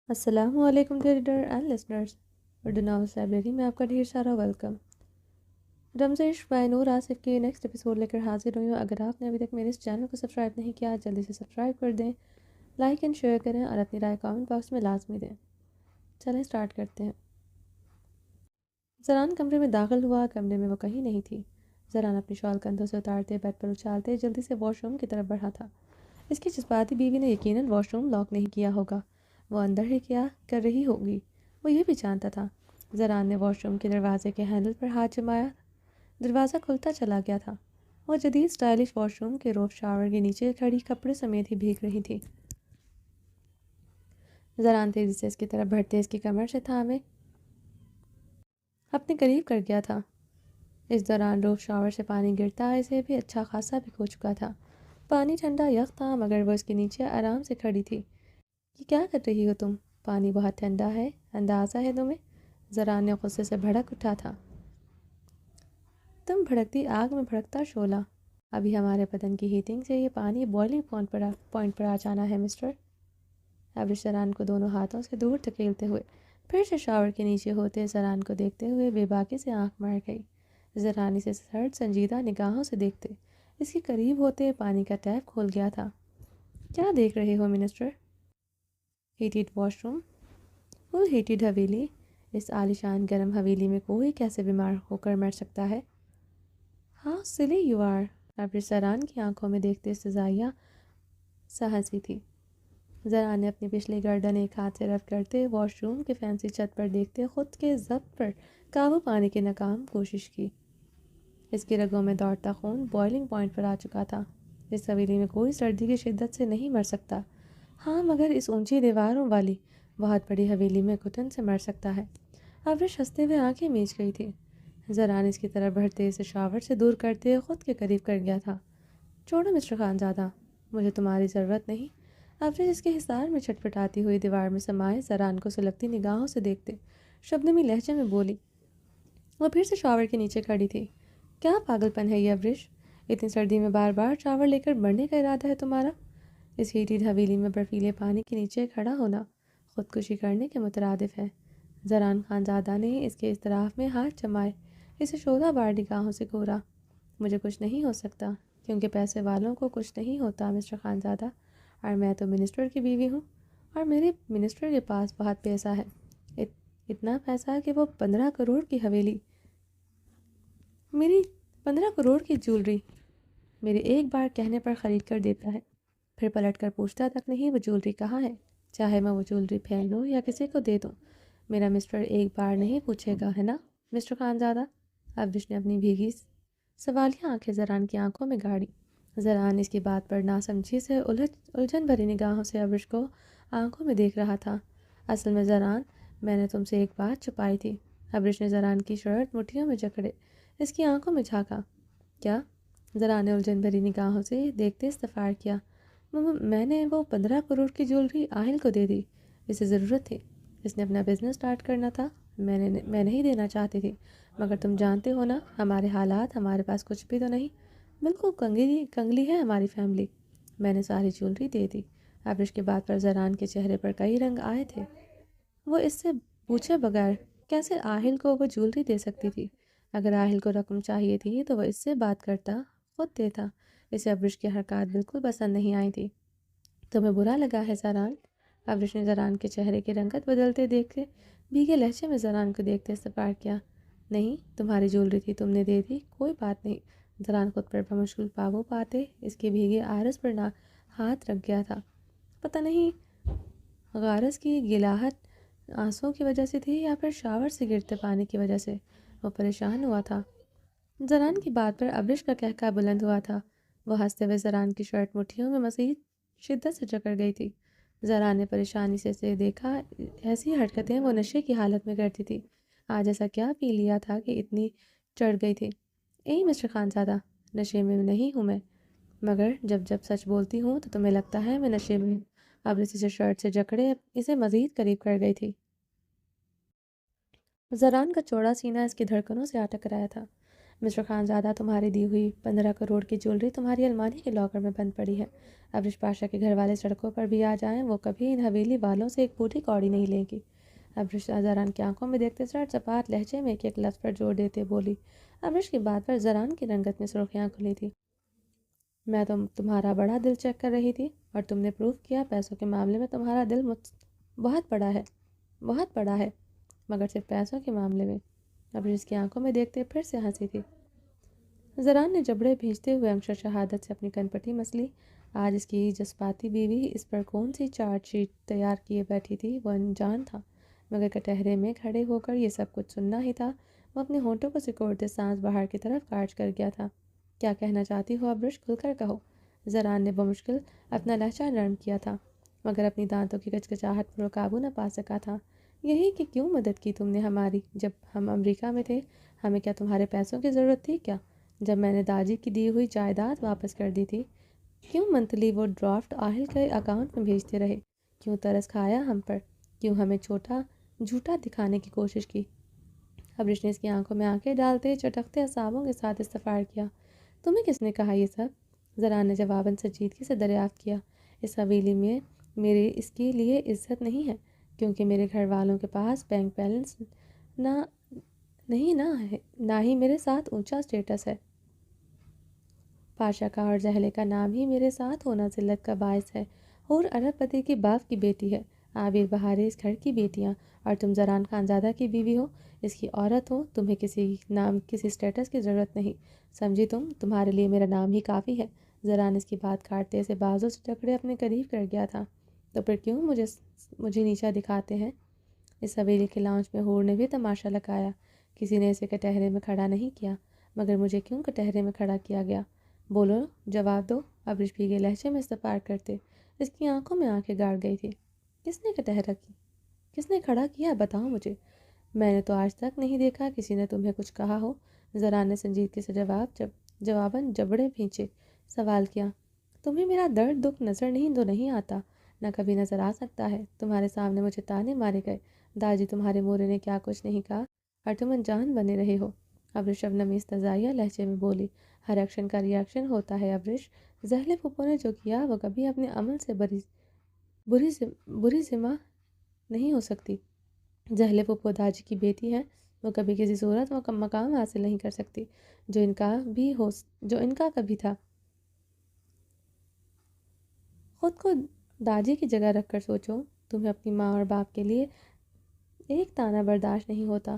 السلام علیکم reader and listeners, Urdu novels library میں آپ کا ڈھیر سارا ویلکم۔ رمز عشق بائی نور آصف کے نیکسٹ ایپیسوڈ لے کر حاضر ہوئی ہوں۔ اگر آپ نے ابھی تک میرے اس چینل کو سبسکرائب نہیں کیا جلدی سے سبسکرائب کر دیں، لائک اینڈ شیئر کریں اور اپنی رائے کامنٹ باکس میں لازمی دیں۔ چلیں سٹارٹ کرتے ہیں۔ زران کمرے میں داخل ہوا۔ کمرے میں وہ کہیں نہیں تھی۔ زران اپنی شال کندھوں سے اتارتے بیڈ پر اچھالتے جلدی سے واش روم کی طرف بڑھا تھا۔ اس کی جذباتی بیوی نے یقیناً واش روم لاک نہیں کیا ہوگا۔ وہ اندر ہی کیا کر رہی ہوگی، وہ یہ بھی جانتا تھا۔ زران نے واش روم کے دروازے کے ہینڈل پر ہاتھ جمایا۔ دروازہ کھلتا چلا گیا تھا۔ وہ جدید سٹائلش واش روم کے روف شاور کے نیچے کھڑی کپڑے سمیت ہی بھیگ رہی تھی۔ زران تیزی سے اس کی طرف بڑھتے اس کی کمر سے تھامے اپنے قریب کر گیا تھا۔ اس دوران روف شاور سے پانی گرتا اسے بھی اچھا خاصا بھگو چکا تھا۔ پانی ٹھنڈا یخ تھا مگر وہ اس کے نیچے آرام سے کھڑی تھی۔ یہ کیا کر رہی ہو تم؟ پانی بہت ٹھنڈا ہے، اندازہ ہے تمہیں؟ زران نے غصے سے بھڑک اٹھا تھا۔ تم بھڑکتی آگ میں بھڑکتا شعلہ۔ ابھی ہمارے بدن کی ہیٹنگ سے یہ پانی بوائلنگ پوائنٹ پر آ جانا ہے مسٹر۔ ابرش زران کو دونوں ہاتھوں سے دور دھکیلتے ہوئے پھر سے شاور کے نیچے ہوتے زران کو دیکھتے ہوئے بے باکی سے آنکھ مار گئی۔ زران اسے سرد سنجیدہ نگاہوں سے دیکھتے اس کے قریب ہوتے پانی کا ٹیپ کھول گیا تھا۔ کیا دیکھ رہے ہو منسٹر؟ ہیٹڈ واش روم، فل ہیٹڈ حویلی۔ اس عالیشان گرم حویلی میں کوئی کیسے بیمار ہو کر مر سکتا ہے؟ ہاؤ سلی یو آر۔ ابرش زران کی آنکھوں میں دیکھتے سزائیہ سا ہنسی تھی۔ زران نے اپنی پچھلی گردن ایک ہاتھ سے رف کرتے واش روم کے فینسی چھت پر دیکھتے خود کے ضبط پر قابو پانے کی ناکام کوشش کی۔ اس کی رگوں میں دوڑتا خون بوائلنگ پوائنٹ پر آ چکا تھا۔ اس حویلی میں کوئی سردی کی شدت سے نہیں مر سکتا، ہاں مگر اس اونچی دیواروں والی بہت بڑی حویلی میں گھٹن سے مر سکتا ہے۔ ابرش ہنستے ہوئے آنکھیں میچ گئی تھی۔ زران اس کی طرف بڑھتے اسے شاور سے دور کرتے خود کے قریب کر گیا تھا۔ چھوڑو مسٹر خانزادہ، مجھے تمہاری ضرورت نہیں۔ ابرش اس کے حصار میں چھٹپٹاتی ہوئی دیوار میں سمائے زران کو سلگتی نگاہوں سے دیکھتے شبنمی لہجے میں بولی۔ وہ پھر سے شاور کے نیچے کھڑی تھی۔ کیا پاگل پن ہے یہ ابرش؟ اتنی سردی میں بار بار شاور لے کر مرنے کا ارادہ ہے تمہارا؟ اس ہیٹڈ حویلی میں برفیلے پانی کے نیچے کھڑا ہونا خودکشی کرنے کے مترادف ہے۔ زران خانزادہ نے اس کے اضطراف میں ہاتھ جمائے اسے شعلہ بار نگاہوں سے گھورا۔ مجھے کچھ نہیں ہو سکتا کیونکہ پیسے والوں کو کچھ نہیں ہوتا مسٹر خانزادہ، اور میں تو منسٹر کی بیوی ہوں اور میرے منسٹر کے پاس بہت پیسہ ہے، اتنا پیسہ کہ وہ 15 کروڑ کی حویلی، میری 15 کروڑ کی جولری میرے ایک بار کہنے پر خرید کر دیتا ہے، پھر پلٹ کر پوچھتا تک نہیں وہ جولری کہاں ہے، چاہے میں وہ جولری پھینک دوں یا کسی کو دے دوں، میرا مسٹر ایک بار نہیں پوچھے گا، ہے نا مسٹر خانزادہ؟ ابرش نے اپنی بھیگی سوالیہ آنکھیں زران کی آنکھوں میں گاڑی۔ زران اس کی بات پر ناسمجھی سے الجھن بھری نگاہوں سے ابرش کو آنکھوں میں دیکھ رہا تھا۔ اصل میں زران، میں نے تم سے ایک بات چھپائی تھی۔ ابرش نے زران کی شرٹ مٹھیوں میں جکڑے اس کی آنکھوں میں جھانکا۔ کیا؟ زران نے الجھن بھری نگاہوں سے دیکھتے استفسار کیا۔ میں نے وہ 15 کروڑ کی جولری آہل کو دے دی، اسے ضرورت تھی، اس نے اپنا بزنس سٹارٹ کرنا تھا، میں نہیں دینا چاہتی تھی، مگر تم جانتے ہو نا ہمارے حالات، ہمارے پاس کچھ بھی تو نہیں، بالکل کنگلی ہے ہماری فیملی، میں نے ساری جولری دے دی۔ ابرش کی بات پر زران کے چہرے پر کئی رنگ آئے تھے۔ وہ اس سے پوچھے بغیر کیسے آہل کو وہ جولری دے سکتی تھی؟ اگر آہل کو رقم چاہیے تھی تو وہ اس سے بات کرتا، خود دیتا۔ اسے ابرش کی حرکات بالکل پسند نہیں آئی تھی۔ تمہیں برا لگا ہے زران؟ ابرش نے زران کے چہرے کی رنگت بدلتے دیکھ کے بھیگے لہجے میں زران کو دیکھتے استفسار کیا۔ نہیں، تمہاری جولری تھی، تم نے دے دی، کوئی بات نہیں۔ زران خود پر بمشغول قابو پاتے اس کے بھیگے عارض پر ہاتھ رکھ گیا تھا۔ پتہ نہیں غارض کی گلاہٹ آنسوؤں کی وجہ سے تھی یا پھر شاور سے گرتے پانی کی وجہ سے، وہ پریشان ہوا تھا۔ زران کی بات پر ابرش کا قہقہ بلند ہوا تھا۔ وہ ہنستے ہوئے زران کی شرٹ مٹھیوں میں مزید شدت سے جکڑ گئی تھی۔ زران نے پریشانی سے دیکھا، ایسی حرکتیں وہ نشے کی حالت میں کرتی تھی، آج ایسا کیا پی لیا تھا کہ اتنی چڑھ گئی تھی؟ مسٹر خانزادہ، نشے میں نہیں ہوں میں، مگر جب سچ بولتی ہوں تو تمہیں لگتا ہے میں نشے میں ہوں۔ ابرش اسے شرٹ سے جکڑے اسے مزید قریب کر گئی تھی۔ زران کا چوڑا سینہ اس کی دھڑکنوں سے آ ٹکرایا تھا۔ مسٹر خانزادہ، تمہاری دی ہوئی 15 کروڑ کی جولری تمہاری الماری کے لاکر میں بند پڑی ہے۔ ابرش پاشا کے گھر والے سڑکوں پر بھی آ جائیں، وہ کبھی ان حویلی والوں سے ایک بوٹی کوڑی نہیں لیں گی۔ ابرش زران کی آنکھوں میں دیکھتے سرد سپاٹ لہجے میں ایک لفظ پر زور دیتے بولی۔ ابرش کی بات پر زران کی رنگت میں سرخیاں کھلی تھی۔ میں تو تمہارا بڑا دل چیک کر رہی تھی اور تم نے پروف کیا پیسوں کے معاملے میں تمہارا دل بہت بڑا ہے، بہت بڑا ہے، مگر صرف پیسوں کے معاملے میں۔ ابرش کی آنکھوں میں دیکھتے پھر سے ہنسی تھی۔ زران نے جبڑے بھیجتے ہوئے انشر شہادت سے اپنی کنپٹی مسلی۔ آج اس کی جذباتی بیوی اس پر کون سی چارج شیٹ تیار کیے بیٹھی تھی وہ انجان تھا، مگر کٹہرے میں کھڑے ہو کر یہ سب کچھ سننا ہی تھا۔ وہ اپنے ہونٹوں کو سکوڑتے سانس باہر کی طرف کاٹ کر گیا تھا۔ کیا کہنا چاہتی ہو ابرش؟ کھل کر کہو۔ زران نے بمشکل اپنا لہجہ نرم کیا تھا، مگر اپنی دانتوں کی کچکچاہٹ پر قابو نہ پا سکا تھا۔ یہی کہ کیوں مدد کی تم نے ہماری جب ہم امریکہ میں تھے؟ ہمیں کیا تمہارے پیسوں کی ضرورت تھی کیا؟ جب میں نے داجی کی دی ہوئی جائیداد واپس کر دی تھی، کیوں منتھلی وہ ڈرافٹ آہل کے اکاؤنٹ میں بھیجتے رہے؟ کیوں ترس کھایا ہم پر؟ کیوں ہمیں جھوٹا دکھانے کی کوشش کی؟ ابرش نے اس کی آنکھوں میں آنکھیں ڈالتے چٹکتے اعصابوں کے ساتھ استفار کیا۔ تمہیں کس نے کہا یہ سب؟ زران نے جواباً سنجیدگی سے دریافت کیا۔ اس حویلی میں میری اس کے لیے عزت نہیں ہے، کیونکہ میرے گھر والوں کے پاس بینک بیلنس نہ ہی میرے ساتھ اونچا اسٹیٹس ہے۔ پاشا کا اور زہلے کا نام ہی میرے ساتھ ہونا ذلت کا باعث ہے۔ اور ارب پتی کی باپ کی بیٹی ہے، عابر بہارے اس گھر کی بیٹیاں، اور تم زران خانزادہ کی بیوی ہو، اس کی عورت ہو، تمہیں کسی اسٹیٹس کی ضرورت نہیں، سمجھی تمہارے لیے میرا نام ہی کافی ہے۔ زران اس کی بات کاٹتے سے بازوں سے جکڑے اپنے قریب کر گیا تھا۔ تو پھر کیوں مجھے نیچا دکھاتے ہیں؟ اس حویلی کے لاؤنج میں ہور نے بھی تماشا لگایا۔ کسی نے اسے کٹہرے میں کھڑا نہیں کیا، مگر مجھے کیوں کٹہرے میں کھڑا کیا گیا؟ بولو، جواب دو، ابرش بھیگے لہجے میں استفار کرتے۔ اس کی آنکھوں میں آنکھیں گاڑ گئی تھی۔ کس نے کٹہرا کی؟ کس نے کھڑا کیا؟ بتاؤ مجھے۔ میں نے تو آج تک نہیں دیکھا کسی نے تمہیں کچھ کہا ہو۔ زران نے سنجیدگی سے جواباً جبڑے بھینچے سوال کیا۔ تمہیں میرا درد دکھ نظر نہیں آتا، نہ کبھی نظر آ سکتا ہے۔ تمہارے سامنے مجھے تانے مارے گئے، داجی تمہارے مورے نے کیا کچھ نہیں کہا، اور تم انجان بنے رہے ہو۔ ابرش شبنمی استزائیہ لہجے میں بولی۔ ہر ایکشن کا ری ایکشن ہوتا ہے ابرش۔ زہلے پھپھو نے جو کیا وہ کبھی اپنے عمل سے بری ذمہ نہیں ہو سکتی۔ زہلے پھپھو داجی کی بیٹی ہے، وہ کبھی کسی صورت و مقام حاصل نہیں کر سکتی جو ان کا کبھی تھا۔ خود کو داجی کی جگہ رکھ کر سوچو، تمہیں اپنی ماں اور باپ کے لیے ایک تانا برداشت نہیں ہوتا،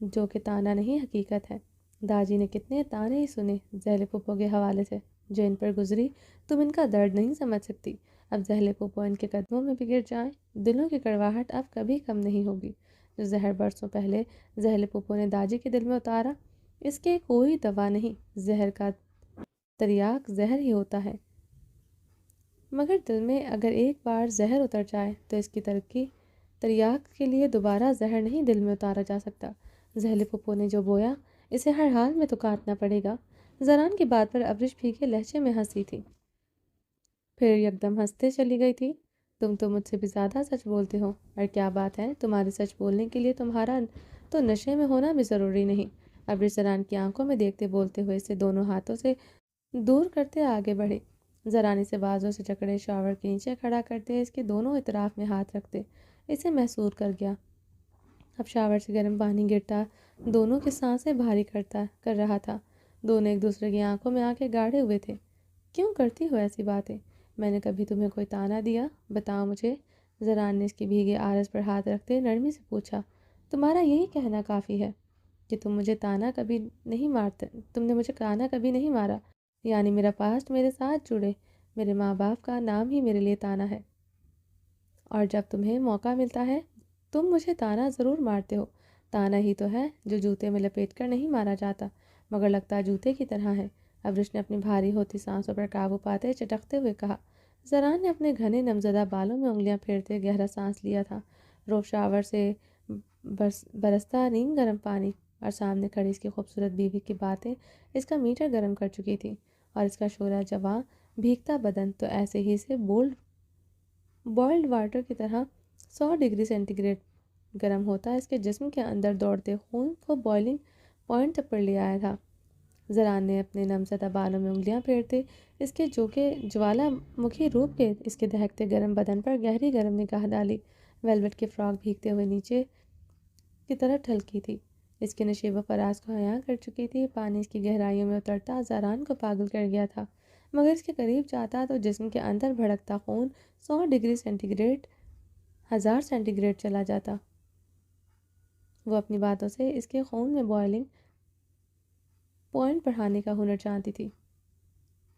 جو کہ تانا نہیں حقیقت ہے۔ داجی نے کتنے تانے ہی سنے زہلے پھپھو کے حوالے سے، جو ان پر گزری، تم ان کا درد نہیں سمجھ سکتی۔ اب زہلے پھپھو ان کے قدموں میں بھی گر جائیں، دلوں کی کڑواہٹ اب کبھی کم نہیں ہوگی۔ جو زہر برسوں پہلے زہلے پھپھو نے داجی کے دل میں اتارا، اس کے کوئی دوا نہیں، زہر کا تریاق زہر ہی ہوتا ہے، مگر دل میں اگر ایک بار زہر اتر جائے تو اس کی تریاق کے لیے دوبارہ زہر نہیں دل میں اتارا جا سکتا۔ زہلے پھپھو نے جو بویا اسے ہر حال میں تو کاٹنا پڑے گا۔ زران کی بات پر ابرش بھیگے لہجے میں ہنسی تھی، پھر یکدم ہنستے چلی گئی تھی۔ تم تو مجھ سے بھی زیادہ سچ بولتے ہو، اور کیا بات ہے، تمہارے سچ بولنے کے لیے تمہارا تو نشے میں ہونا بھی ضروری نہیں۔ ابرش زران کی آنکھوں میں دیکھتے بولتے ہوئے اسے دونوں ہاتھوں سے دور کرتے آگے بڑھے۔ زران اسے بازوں سے جکڑے شاور کے نیچے کھڑا کرتے اس کے دونوں اطراف میں ہاتھ رکھتے اسے محسور کر گیا۔ اب شاور سے گرم پانی گرتا دونوں کی سانسیں بھاری کر رہا تھا۔ دونوں ایک دوسرے کی آنکھوں میں آنکھیں گاڑے ہوئے تھے۔ کیوں کرتی ہو ایسی باتیں؟ میں نے کبھی تمہیں کوئی تانا دیا؟ بتاؤ مجھے۔ زران نے اس کی بھیگے آرس پر ہاتھ رکھتے نرمی سے پوچھا۔ تمہارا یہی کہنا کافی ہے کہ تم نے مجھے تانا کبھی نہیں مارا، یعنی میرا پاسٹ میرے ساتھ جڑے میرے ماں باپ کا نام ہی میرے لیے تانا ہے، اور جب تمہیں موقع ملتا ہے تم مجھے تانا ضرور مارتے ہو۔ تانا ہی تو ہے جو جوتے میں لپیٹ کر نہیں مارا جاتا، مگر لگتا جوتے کی طرح ہے۔ ابرش نے اپنی بھاری ہوتی سانسوں پر قابو پاتے چٹکتے ہوئے کہا۔ زران نے اپنے گھنے نمزدہ بالوں میں انگلیاں پھیرتے گہرا سانس لیا تھا۔ روف شاور سے برستا نیم گرم پانی اور سامنے کھڑی اس کی خوبصورت بیوی کی باتیں اس کا میٹر گرم کر چکی تھی، اور اس کا شعلہ جواں بھیگتا بدن تو ایسے ہی سے بوائلڈ واٹر کی طرح 100 ڈگری سینٹی گریڈ گرم ہوتا اس کے جسم کے اندر دوڑتے خون کو بوائلنگ پوائنٹ تک پر لے آیا تھا۔ زران نے اپنے نمزدہ بالوں میں انگلیاں پھیرتے اس کے جو کہ جوالا مکھی روپ کے اس کے دہکتے گرم بدن پر گہری گرم نگاہ ڈالی۔ ویلوٹ کی فراک بھیگتے ہوئے نیچے کی طرف ڈھلکی تھی، اس کے نشیب و فراز کو عیاں کر چکی تھی۔ پانی اس کی گہرائیوں میں اترتا زران کو پاگل کر گیا تھا، مگر اس کے قریب جاتا تو جسم کے اندر بھڑکتا خون 100 degree centigrade 1000 centigrade چلا جاتا۔ وہ اپنی باتوں سے اس کے خون میں بوائلنگ پوائنٹ بڑھانے کا ہنر جانتی تھی۔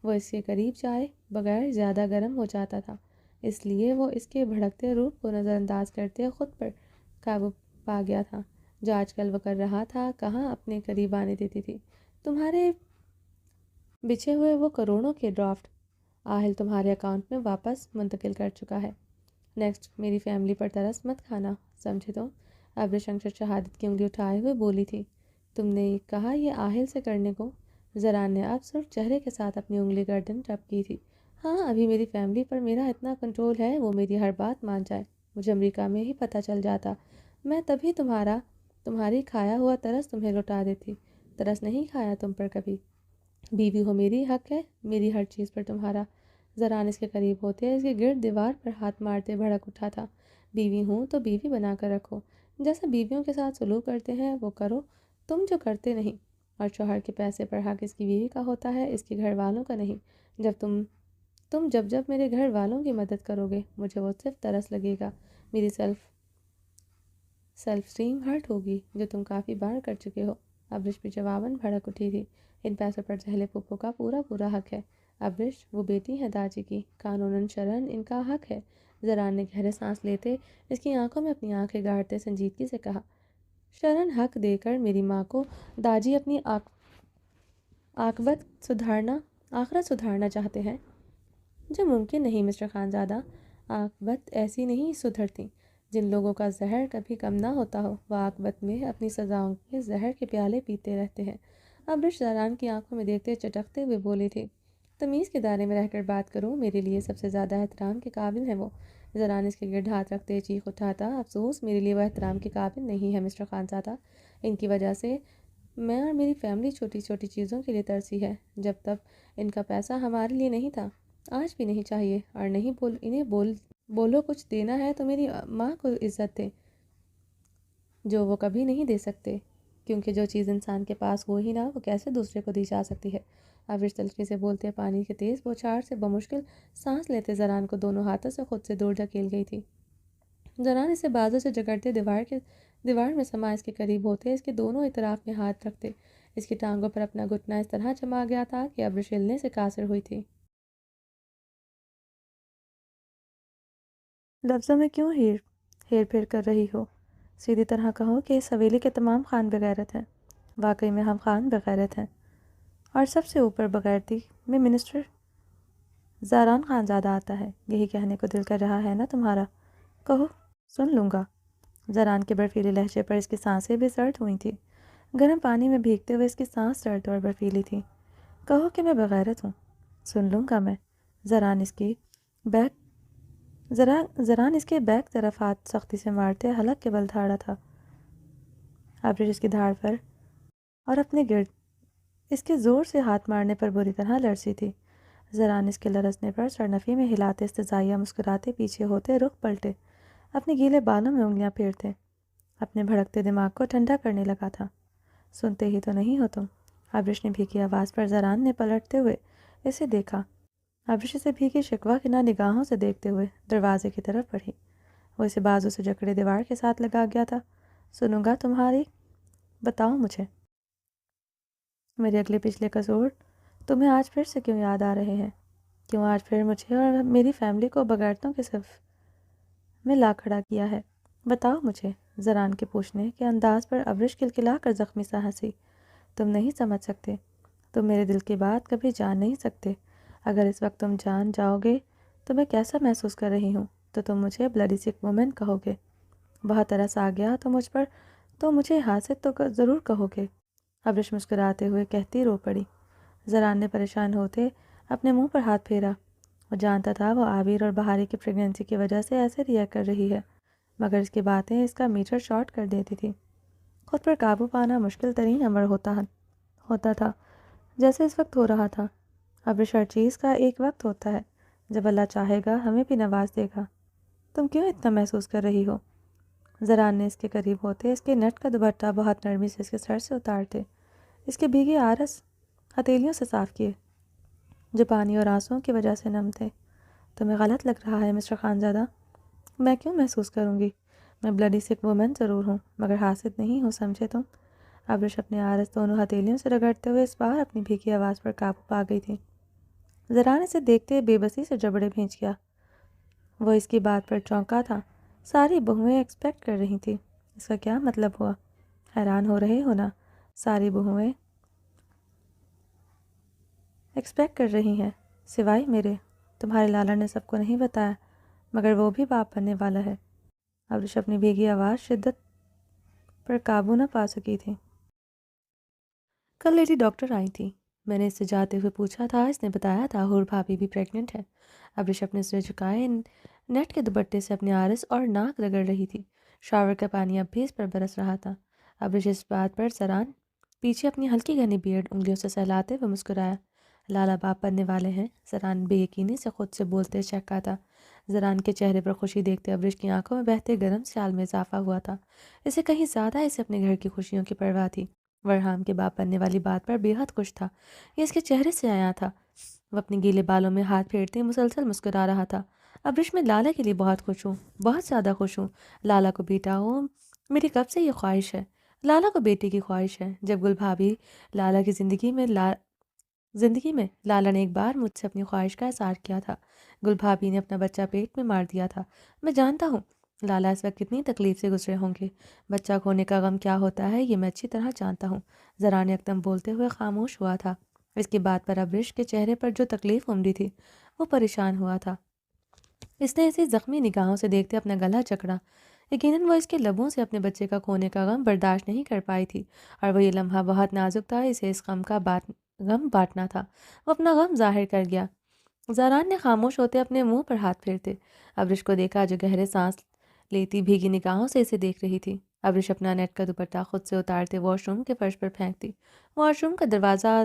وہ اس کے قریب جائے بغیر زیادہ گرم ہو جاتا تھا، اس لیے وہ اس کے بھڑکتے روپ کو نظر انداز کرتے خود پر قابو پا گیا تھا۔ جو آج کل وہ کر رہا تھا کہاں اپنے قریب آنے دیتی تھی۔ تمہارے بچھے ہوئے وہ کروڑوں کے ڈرافٹ آہل تمہارے اکاؤنٹ میں واپس منتقل کر چکا ہے۔ نیکسٹ، میری فیملی پر ترس مت کھانا، سمجھے تو؟ ابرش شنکر شہادت کی انگلی اٹھائے ہوئے بولی تھی۔ تم نے کہا یہ آہل سے کرنے کو؟ زران نے اب صرف چہرے کے ساتھ اپنی انگلی گردن ٹپ کی تھی۔ ہاں، ابھی میری فیملی پر میرا اتنا کنٹرول ہے وہ میری ہر بات مان جائے۔ مجھے امریکہ میں ہی پتہ چل جاتا، میں تبھی تمہاری کھایا ہوا ترس تمہیں لوٹا دیتی۔ ترس نہیں کھایا تم پر کبھی، بیوی ہو میری، حق ہے میری ہر چیز پر تمہارا۔ زران اس کے قریب ہوتے اس کے گرد دیوار پر ہاتھ مارتے بھڑک اٹھا تھا۔ بیوی ہوں تو بیوی بنا کر رکھو، جیسا بیویوں کے ساتھ سلوک کرتے ہیں وہ کرو، تم جو کرتے نہیں۔ اور شوہر کے پیسے پر حق اس کی بیوی کا ہوتا ہے، اس کے گھر والوں کا نہیں۔ جب میرے گھر والوں کی مدد کرو گے مجھے وہ صرف ترس لگے گا، میری سیلف اسٹیم ہرٹ ہوگی، جو تم کافی بار کر چکے ہو۔ ابرش بھی جواباً بھڑک اٹھی تھی۔ ان پیسوں پر جہلے پھپھو کا پورا حق ہے ابرش، وہ بیٹی ہے داجی کی، قانوناً شرعاً ان کا حق ہے۔ زران نے گہرے سانس لیتے اس کی آنکھوں میں اپنی آنکھیں گاڑتے سنجیدگی سے کہا، شرعاً حق دے کر میری ماں کو داجی اپنی آخرت سدھارنا چاہتے ہیں، جو ممکن نہیں مسٹر خانزادہ۔ عاقبت ایسی نہیں سدھرتی۔ جن لوگوں کا زہر کبھی کم نہ ہوتا ہو وہ عاقبت میں اپنی سزاؤں کے زہر کے پیالے پیتے رہتے ہیں۔ ابرش زران کی آنکھوں میں دیکھتے چٹکتے ہوئے بولی تھی، تمیز کے دائرے میں رہ کر بات کرو، میرے لیے سب سے زیادہ احترام کے قابل ہے وہ۔ زران اس کے گرد ہاتھ رکھتے چیخ اٹھاتا، افسوس میرے لیے وہ احترام کے قابل نہیں ہے مسٹر خانزادہ۔ ان کی وجہ سے میں اور میری فیملی چھوٹی چھوٹی چیزوں کے لیے ترسی ہے۔ جب تک ان کا پیسہ ہمارے لیے نہیں تھا، آج بھی نہیں چاہیے، اور نہیں انہیں بولو کچھ دینا ہے تو میری ماں کو عزت دے، جو وہ کبھی نہیں دے سکتے، کیونکہ جو چیز انسان کے پاس ہو ہی نہ وہ کیسے دوسرے کو دی جا سکتی ہے۔ ابرش تلخی سے بولتے پانی کے تیز بوچھار سے بمشکل سانس لیتے زران کو دونوں ہاتھوں سے خود سے دور دھکیل گئی تھی۔ زران اسے بازو سے جکڑتے دیوار میں سما اس کے قریب ہوتے اس کے دونوں اطراف میں ہاتھ رکھتے اس کی ٹانگوں پر اپنا گھٹنا اس طرح جما گیا تھا کہ ابرش ہلنے سے قاصر ہوئی تھی۔ لفظوں میں کیوں ہیر پھیر کر رہی ہو؟ سیدھی طرح کہو کہ اس حویلی کے تمام خان بغیرت ہیں۔ واقعی میں ہم خان بغیرت ہیں، اور سب سے اوپر بغیرتی میں منسٹر زاران خانزادہ آتا ہے۔ یہی کہنے کو دل کر رہا ہے نا تمہارا؟ کہو، سن لوں گا۔ زران کے برفیلے لہجے پر اس کی سانسیں بھی سرد ہوئی تھیں، گرم پانی میں بھیگتے ہوئے اس کی سانس سرد اور برفیلی تھی۔ کہو کہ میں بغیرت ہوں، سن لوں گا میں۔ زران اس کے بیک طرف ہاتھ سختی سے مارتے حلق کے بل دھاڑا تھا۔ ابرش اس کی دھاڑ پر اور اپنے گرد اس کے زور سے ہاتھ مارنے پر بری طرح لرزی تھی۔ زران اس کے لرزنے پر سرنفی میں ہلاتے استزائیہ مسکراتے پیچھے ہوتے رخ پلٹے اپنے گیلے بالوں میں انگلیاں پھیرتے اپنے بھڑکتے دماغ کو ٹھنڈا کرنے لگا تھا۔ سنتے ہی تو نہیں ہو تم؟ ابرش نے بھیگی آواز پر زران نے پلٹتے ہوئے اسے دیکھا۔ ابرش اسے بھیگی شکوہ کی نگاہوں سے دیکھتے ہوئے دروازے کی طرف بڑھی۔ وہ اسے بازو سے جکڑے دیوار کے ساتھ لگا گیا تھا۔ سنوں گا تمہاری، بتاؤ مجھے، میرے اگلے پچھلے قصور تمہیں آج پھر سے کیوں یاد آ رہے ہیں؟ کیوں آج پھر مجھے اور میری فیملی کو بغیرتوں کے صف میں لا کھڑا کیا ہے؟ بتاؤ مجھے۔ زران کے پوچھنے کے انداز پر ابرش کلکلا کر زخمی سا ہنسی۔ تم نہیں سمجھ سکتے، تم میرے دل کی بات کبھی جان نہیں سکتے۔ اگر اس وقت تم جان جاؤ گے تو میں کیسا محسوس کر رہی ہوں تو تم مجھے بلڈی سک وومن کہو گے۔ بہت ترس آ گیا تو مجھ پر تو مجھے حاسد تو ضرور کہو گے۔ ابرش مسکراتے ہوئے کہتی رو پڑی۔ زران نے پریشان ہوتے اپنے منہ پر ہاتھ پھیرا۔ وہ جانتا تھا وہ عابر اور بہاری کی پریگننسی کی وجہ سے ایسے ریئیکٹ کر رہی ہے، مگر اس کی باتیں اس کا میٹر شارٹ کر دیتی تھی۔ خود پر قابو پانا مشکل ترین امر ہوتا تھا، جیسے اس وقت ہو رہا تھا۔ ابرش ہر چیز کا ایک وقت ہوتا ہے، جب اللہ چاہے گا ہمیں بھی نواز دے گا۔ تم کیوں اتنا محسوس کر رہی ہو؟ زران نے اس کے قریب ہوتے اس کے نیٹ کا دوپٹہ بہت نرمی سے اس کے سر سے اتارتے اس کے بھیگے آرس ہتھیلیوں سے صاف کیے، جو پانی اور آنسوؤں کی وجہ سے نم تھے۔ تمہیں غلط لگ رہا ہے مسٹر خانزادہ۔ میں کیوں محسوس کروں گی؟ میں بلڈی سک وومن ضرور ہوں، مگر حاسد نہیں ہوں، سمجھے تم؟ ابرش اپنے آرس دونوں ہتھیلیوں سے رگڑتے ہوئے اس بار اپنی بھیگی آواز پر قابو پا گئی تھی۔ زران اسے دیکھتے بے بسی سے جبڑے بھینچ گیا۔ وہ اس کی بات پر چونکا تھا۔ ساری بہوئیں ایکسپیکٹ کر رہی تھی۔ اس کا کیا مطلب ہوا؟ حیران ہو رہے ہو نا؟ ساری بہوئیں ایکسپیکٹ کر رہی ہیں، سوائے میرے۔ تمہارے لالا نے سب کو نہیں بتایا، مگر وہ بھی باپ بننے والا ہے۔ ابرش اپنی بھیگی آواز شدت پر قابو نہ پا سکی تھی۔ کل لیڈی ڈاکٹر آئی تھی۔ میں نے اس سے جاتے ہوئے پوچھا تھا، اس نے بتایا تھا حور بھابھی بھی پریگننٹ ہے۔ ابرش اپنے سر جھکائے نیٹ کے دوپٹے سے اپنے آرس اور ناک رگڑ رہی تھی۔ شاور کا پانی اب بھی اس پر برس رہا تھا۔ ابرش اس بات پر زران پیچھے اپنی ہلکی گھنی بیئرڈ انگلیوں سے سہلاتے ہوئے مسکرایا۔ لالا باپ بننے والے ہیں، زران بے یقینی سے خود سے بولتے چہکا تھا۔ زران کے چہرے پر خوشی دیکھتے ابرش کی آنکھوں میں بہتے گرم سیال میں اضافہ ہوا تھا۔ اسے کہیں زیادہ اسے اپنے گھر کی خوشیوں کی پرواہ تھی۔ ورہام کے باپ بننے والی بات پر بے حد خوش تھا۔ یہ اس کے چہرے سے آیا تھا۔ وہ اپنے گیلے بالوں میں ہاتھ پھیرتے مسلسل مسکرا رہا تھا۔ ابرش میں لالا کے لیے بہت خوش ہوں، بہت زیادہ خوش ہوں۔ لالا کو بیٹا ہو، میری کب سے یہ خواہش ہے۔ لالا کو بیٹی کی خواہش ہے۔ جب گل بھابھی لالا کی زندگی میں لالا نے ایک بار مجھ سے اپنی خواہش کا اظہار کیا تھا۔ گل بھابھی نے اپنا بچہ پیٹ میں مار دیا تھا۔ میں جانتا ہوں لالا اس وقت کتنی تکلیف سے گزرے ہوں گے۔ بچہ کھونے کا غم کیا ہوتا ہے یہ میں اچھی طرح جانتا ہوں۔ زران یکدم بولتے ہوئے خاموش ہوا تھا۔ اس کی بات پر ابرش کے چہرے پر جو تکلیف امڑی تھی وہ پریشان ہوا تھا۔ اس نے اسے زخمی نگاہوں سے دیکھتے اپنا گلا جکڑا۔ یقیناً وہ اس کے لبوں سے اپنے بچے کا کھونے کا غم برداشت نہیں کر پائی تھی، اور وہ یہ لمحہ بہت نازک تھا، اسے اس غم بانٹنا تھا۔ وہ اپنا غم ظاہر کر گیا۔ زاران نے خاموش ہوتے اپنے منہ پر ہاتھ پھیرتے ابرش کو دیکھا، جو گہرے سانس لیتی بھیگی نگاہوں سے اسے دیکھ رہی تھی۔ ابرش اپنا نیٹ کا دوپٹہ خود سے اتارتے واش روم کے فرش پر پھینکتی واش روم کا دروازہ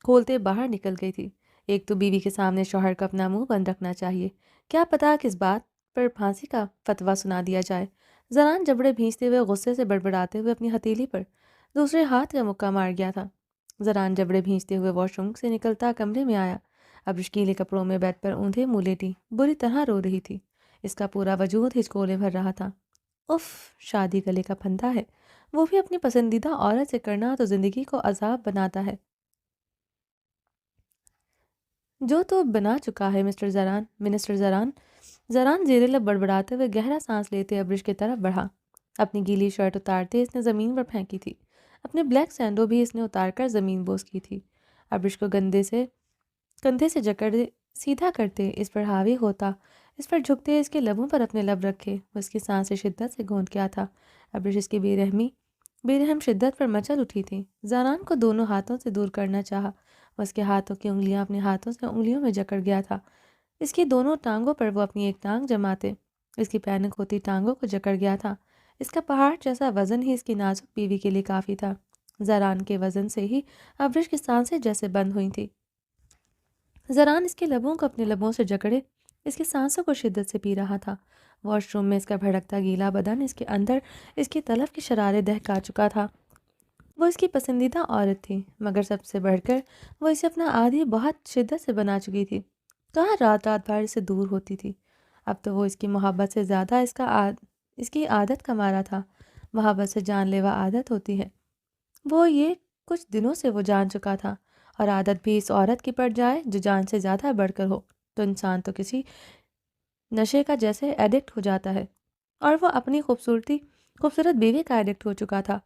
کھولتے باہر نکل گئی تھی۔ ایک تو بیوی کے سامنے شوہر کو اپنا منہ بند رکھنا چاہیے، کیا پتا کس بات پر پھانسی کا فتویٰ سنا دیا جائے۔ زران جبڑے بھینچتے ہوئے غصے سے بڑبڑاتے ہوئے اپنی ہتھیلی پر دوسرے ہاتھ کا مکہ مار گیا تھا۔ زران جبڑے بھینچتے ہوئے واش روم سے نکلتا کمرے میں آیا۔ ابرش گیلے کپڑوں میں بیڈ پر اوندھے منہ لیٹی بری طرح رو رہی تھی۔ اس کا پورا وجود ہچکولے بھر رہا تھا۔ اف، شادی گلے کا پھندا ہے، وہ بھی اپنی پسندیدہ عورت سے کرنا تو زندگی کو عذاب بناتا ہے، جو تو بنا چکا ہے منسٹر زران۔ زران زیر لب بڑبڑاتے ہوئے گہرا سانس لیتے ابرش کی طرف بڑھا۔ اپنی گیلی شرٹ اتارتے اس نے زمین پر پھینکی تھی۔ اپنے بلیک سینڈو بھی اس نے اتار کر زمین بوس کی تھی۔ ابرش کو کندھے سے جکڑ سیدھا کرتے اس پر حاوی ہوتا، اس پر جھکتے اس کے لبوں پر اپنے لب رکھے، وہ اس کی سانسیں شدت سے گھونٹ کیا تھا۔ ابرش اس کی بے رحم شدت پر مچل اٹھی تھی۔ زاران کو دونوں ہاتھوں سے دور کرنا چاہا، وہ اس کے ہاتھوں کی انگلیاں اپنے ہاتھوں سے انگلیوں میں جکڑ گیا تھا۔ اس کی دونوں ٹانگوں پر وہ اپنی ایک ٹانگ جماتے اس کی پینک ہوتی ٹانگوں کو جکڑ گیا تھا۔ اس کا پہاڑ جیسا وزن ہی اس کی نازک بیوی کے لیے کافی تھا۔ زاران کے وزن سے ہی ابرش کی سانسیں جیسے بند ہوئی تھی۔ زران اس کے لبوں کو اپنے لبوں سے جکڑے اس کی سانسوں کو شدت سے پی رہا تھا۔ واش روم میں اس کا بھڑکتا گیلا بدن اس کے اندر اس کی طلب کی شرارے دہکا چکا تھا۔ وہ اس کی پسندیدہ عورت تھی، مگر سب سے بڑھ کر وہ اسے اپنا عادی بہت شدت سے بنا چکی تھی۔ کہاں رات رات بھر سے دور ہوتی تھی، اب تو وہ اس کی محبت سے زیادہ اس کی عادت کا مارا تھا۔ محبت سے جان لیوا عادت ہوتی ہے، وہ یہ کچھ دنوں سے وہ جان چکا تھا، اور عادت بھی اس عورت کی پڑ جائے جو جان سے زیادہ بڑھ کر ہو تو انسان تو کسی نشے کا جیسے ایڈکٹ ہو جاتا ہے، اور وہ اپنی خوبصورت بیوی کا ایڈکٹ ہو چکا تھا۔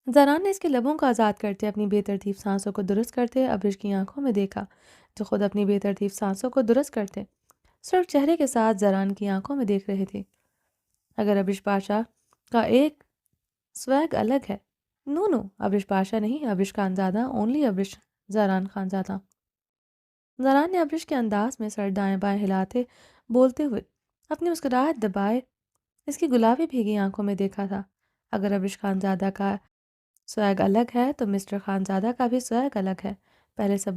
زران نے اس کے لبوں کو آزاد کرتے اپنی بے ترتیب سانسوں کو درست کرتے ابرش کی آنکھوں میں دیکھا، جو خود اپنی بے ترتیب سانسوں کو درست کرتے صرف چہرے کے ساتھ زران کی آنکھوں میں دیکھ رہے تھے۔ اگر ابرش پاشا کا ایک سویگ الگ ہے، نو ابرش پاشا نہیں، ابرش خانزادہ، اونلی ابرش زران خانزادہ۔ زران نے ابرش کے انداز میں سر دائیں بائیں ہلاتے بولتے ہوئے اپنی مسکراہٹ دبائے اس کی گلابی بھیگی آنکھوں میں دیکھا تھا۔ اگر ابرش خانزادہ کا سویگ الگ ہے تو مسٹر خانزادہ کا بھی سویگ الگ ہے۔ پہلے سب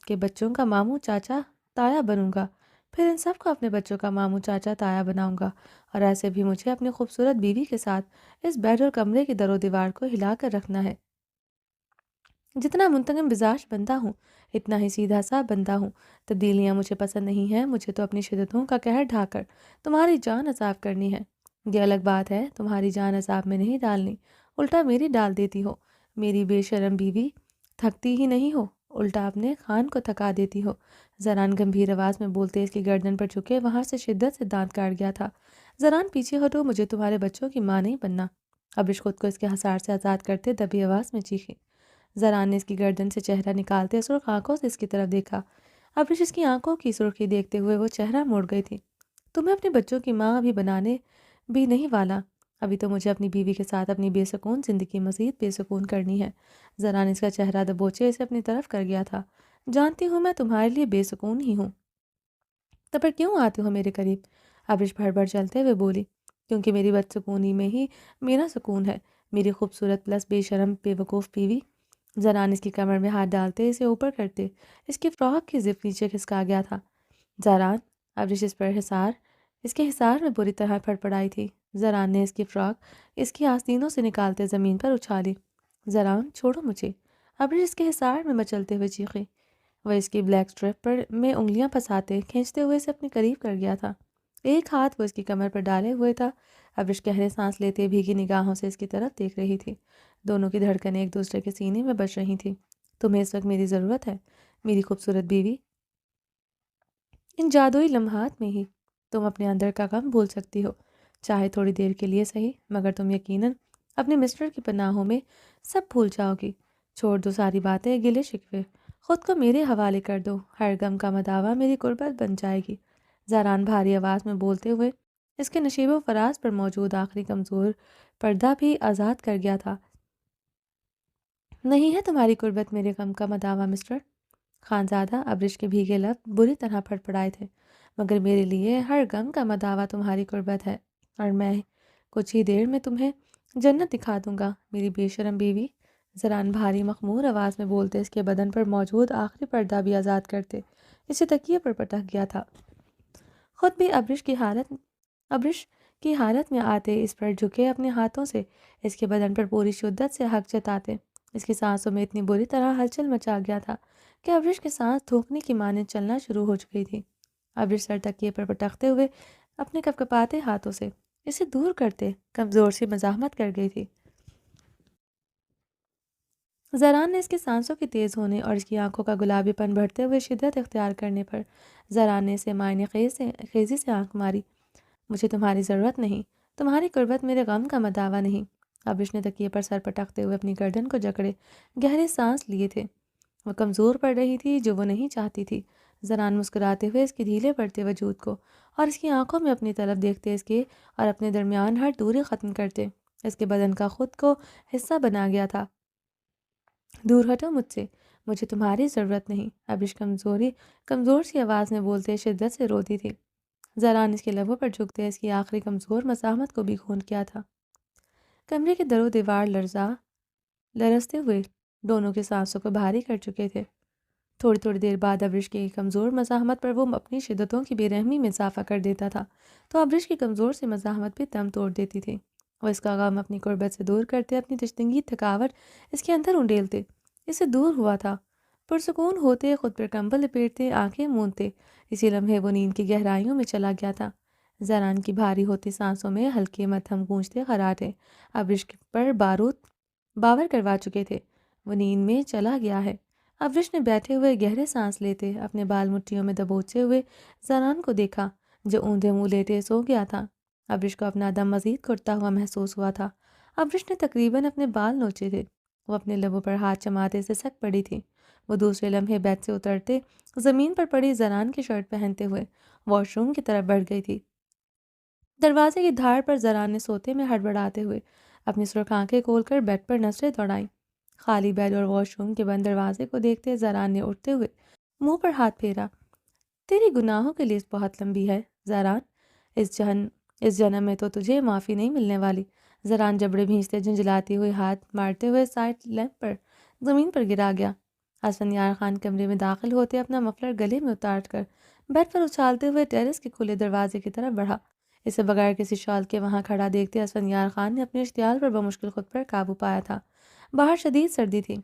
کے بچوں کا ماموں چاچا تایا بنوں گا، پھر ان سب کو اپنے بچوں کا ماموں چاچا تایا بناؤں گا، اور ایسے بھی مجھے اپنی خوبصورت بیوی کے ساتھ اس بیڈ اور کمرے کی در و دیوار کو ہلا کر رکھنا ہے۔ جتنا منتظم مزاج بنتا ہوں اتنا ہی سیدھا سا بنتا ہوں۔ تبدیلیاں مجھے پسند نہیں ہیں، مجھے تو اپنی شدتوں کا قہر ڈھا کر تمہاری جان عذاب کرنی ہے۔ یہ الگ بات ہے تمہاری جان عذاب میں نہیں ڈالنی، الٹا میری ڈال دیتی ہو۔ میری بے شرم بیوی تھکتی ہی نہیں ہو، الٹا اپنے خان کو تھکا دیتی ہو۔ زران گمبھیر آواز میں بولتے اس کی گردن پر جھکے وہاں سے شدت سے دانت کاٹ گیا تھا۔ زران پیچھے ہٹو، مجھے تمہارے بچوں کی ماں نہیں بننا۔ ابرش خود کو اس کے حصار سے آزاد کرتے دبی آواز میں چیخی۔ زران نے اس کی گردن سے چہرہ نکالتے سرخ آنکھوں سے اس کی طرف دیکھا۔ ابرش اس کی آنکھوں کی سرخی دیکھتے ہوئے وہ چہرہ موڑ گئی تھی۔ تمہیں اپنے بچوں کی ماں ابھی بنانے بھی نہیں والا، ابھی تو مجھے اپنی بیوی کے ساتھ اپنی بے سکون زندگی مزید بے سکون کرنی ہے۔ زران اس کا چہرہ دبوچے اسے اپنی طرف کر گیا تھا۔ جانتی ہوں میں تمہارے لیے بے سکون ہی ہوں، تو پھر کیوں آتے ہو میرے قریب؟ ابرش بھڑ بھڑ چلتے ہوئے بولی۔ کیونکہ میری بد سکونی میں ہی میرا سکون ہے، میری خوبصورت پلس بے شرم بے وقوف بیوی۔ زران اس کی کمر میں ہاتھ ڈالتے اسے اوپر کرتے اس کی فراک کی زپ نیچے کھسکا گیا تھا۔ زران، ابرش اس کے حصار میں بری طرح پھڑ پڑائی تھی۔ زران نے اس کی فراک اس کی آستینوں سے نکالتے زمین پر اچھالی۔ زران چھوڑو مجھے، ابرش اس کے حصار میں مچلتے ہوئے چیخی۔ وہ اس کی بلیک سٹرپ پر میں انگلیاں پھنساتے کھینچتے ہوئے اسے اپنے قریب کر گیا تھا۔ ایک ہاتھ وہ اس کی کمر پر ڈالے ہوئے تھا۔ ابرش گہرے سانس لیتے بھیگی نگاہوں سے اس کی طرف دیکھ رہی تھی۔ دونوں کی دھڑکنیں ایک دوسرے کے سینے میں بج رہی تھی۔ تمہیں اس وقت میری ضرورت ہے میری خوبصورت بیوی۔ ان جادوئی لمحات میں ہی تم اپنے اندر کا غم بھول سکتی ہو، چاہے تھوڑی دیر کے لیے صحیح، مگر تم یقیناً اپنے مسٹر کی پناہوں میں سب بھول جاؤ گی۔ چھوڑ دو ساری باتیں، گلے شکوے، خود کو میرے حوالے کر دو، ہر غم کا مداوا میری قربت بن جائے گی۔ زاران بھاری آواز میں بولتے ہوئے اس کے نشیب و فراز پر موجود آخری کمزور پردہ بھی آزاد کر گیا تھا۔ نہیں ہے تمہاری قربت میرے غم کا مداوا مسٹر خانزادہ۔ ابرش کے بھیگے لب بری طرح پھڑ پڑائے تھے۔ مگر میرے لیے ہر غم کا مداوا تمہاری قربت ہے، اور میں کچھ ہی دیر میں تمہیں جنت دکھا دوں گا میری بے شرم بیوی۔ زران بھاری مخمور آواز میں بولتے اس کے بدن پر موجود آخری پردہ بھی آزاد کرتے اسے تکیے پر پٹک گیا تھا۔ خود بھی ابرش کی حالت میں آتے اس پر جھکے اپنے ہاتھوں سے اس کے بدن پر پوری شدت سے حق جتاتے۔ اس کی سانسوں میں اتنی بری طرح ہلچل مچا گیا تھا کہ ابرش کی سانس تھوکنے کی مانند چلنا شروع ہو چکی تھی۔ ابرش سر تکیے پر پٹکتے ہوئے اپنے کپکپاتے ہاتھوں سے اسے دور کرتے کمزور سی مزاحمت کر گئی تھی۔ زران نے اس کی سانسوں کے تیز ہونے اور اس کی آنکھوں کا گلابی پن بڑھتے ہوئے شدت اختیار کرنے پر زران نے اسے معنی خیزی سے آنکھ ماری۔ مجھے تمہاری ضرورت نہیں، تمہاری قربت میرے غم کا مداوا نہیں۔ ابرش نے تکیے پر سر پٹکتے ہوئے اپنی گردن کو جکڑے گہرے سانس لیے تھے۔ وہ کمزور پڑ رہی تھی جو وہ نہیں چاہتی تھی۔ زران مسکراتے ہوئے اس کے ڈھیلے پڑتے وجود کو اور اس کی آنکھوں میں اپنی طرف دیکھتے اس کے اور اپنے درمیان ہر دوری ختم کرتے اس کے بدن کا خود کو حصہ بنا گیا تھا۔ دور ہٹو مجھ سے، مجھے تمہاری ضرورت نہیں، ابرش کمزور سی آواز میں بولتے شدت سے روتی تھی۔ زران اس کے لبوں پر جھکتے اس کی آخری کمزور مزاحمت کو بھی خون کیا تھا۔ کمرے کے در و دیوار لرزتے ہوئے دونوں کی سانسوں کو بھاری کر چکے تھے۔ تھوڑی دیر بعد ابرش کی کمزور مزاحمت پر وہ اپنی شدتوں کی بے رحمی میں اضافہ کر دیتا تھا تو ابرش کی کمزور سی مزاحمت بھی دم توڑ دیتی تھی۔ وہ اس کا غم اپنی قربت سے دور کرتے اپنی تشنگی تھکاوٹ اس کے اندر انڈیلتے اسے دور ہوا تھا۔ پرسکون ہوتے خود پر کمبل لپیٹتے آنکھیں موندتے اسی لمحے وہ نیند کی گہرائیوں میں چلا گیا تھا۔ زران کی بھاری ہوتی سانسوں میں ہلکے مدھم گونجتے خراٹے ابرش پر باور کروا چکے تھے۔ وہ نیند میں چلا گیا ہے۔ ابرش نے بیٹھے ہوئے گہرے سانس لیتے اپنے بال مٹھیوں میں دبوچے ہوئے زران کو دیکھا جو اوندھے منہ لیٹے سو گیا تھا۔ ابرش کو اپنا دم مزید گھٹتا ہوا محسوس ہوا تھا۔ ابرش نے تقریباً اپنے بال نوچے تھے۔ وہ اپنے لبوں پر ہاتھ چماتے سے سک پڑی تھی۔ وہ دوسرے لمحے بیڈ سے اترتے زمین پر پڑی زران کی شرٹ پہنتے ہوئے واش روم کی طرف بڑھ گئی تھی۔ دروازے کی دھاڑ پر زران نے سوتے میں ہڑبڑاتے ہوئے اپنی سرخ آنکھیں کھول کر بیڈ پر نظریں دوڑائیں۔ خالی بیڈ اور واش روم کے بند دروازے کو دیکھتے زران نے اٹھتے ہوئے منہ پر ہاتھ پھیرا۔ تیری گناہوں کی لسٹ بہت لمبی ہے زران، اس جنم میں تو تجھے معافی نہیں ملنے والی۔ زران جبڑے بھینچتے جھنجھلاتی ہوئے ہاتھ مارتے ہوئے سائڈ لیمپ پر زمین پر گرا گیا۔ اسفندیار خان کمرے میں داخل ہوتے اپنا مفلر گلے میں اتار کر بیڈ پر اچھالتے ہوئے ٹیرس کے کھلے دروازے کی طرف بڑھا۔ اسے بغیر کسی شال کے وہاں کھڑا دیکھتے اسفندیار خان نے اپنے اشتعال پر بمشکل خود پر قابو پایا تھا۔ باہر شدید سردی تھی،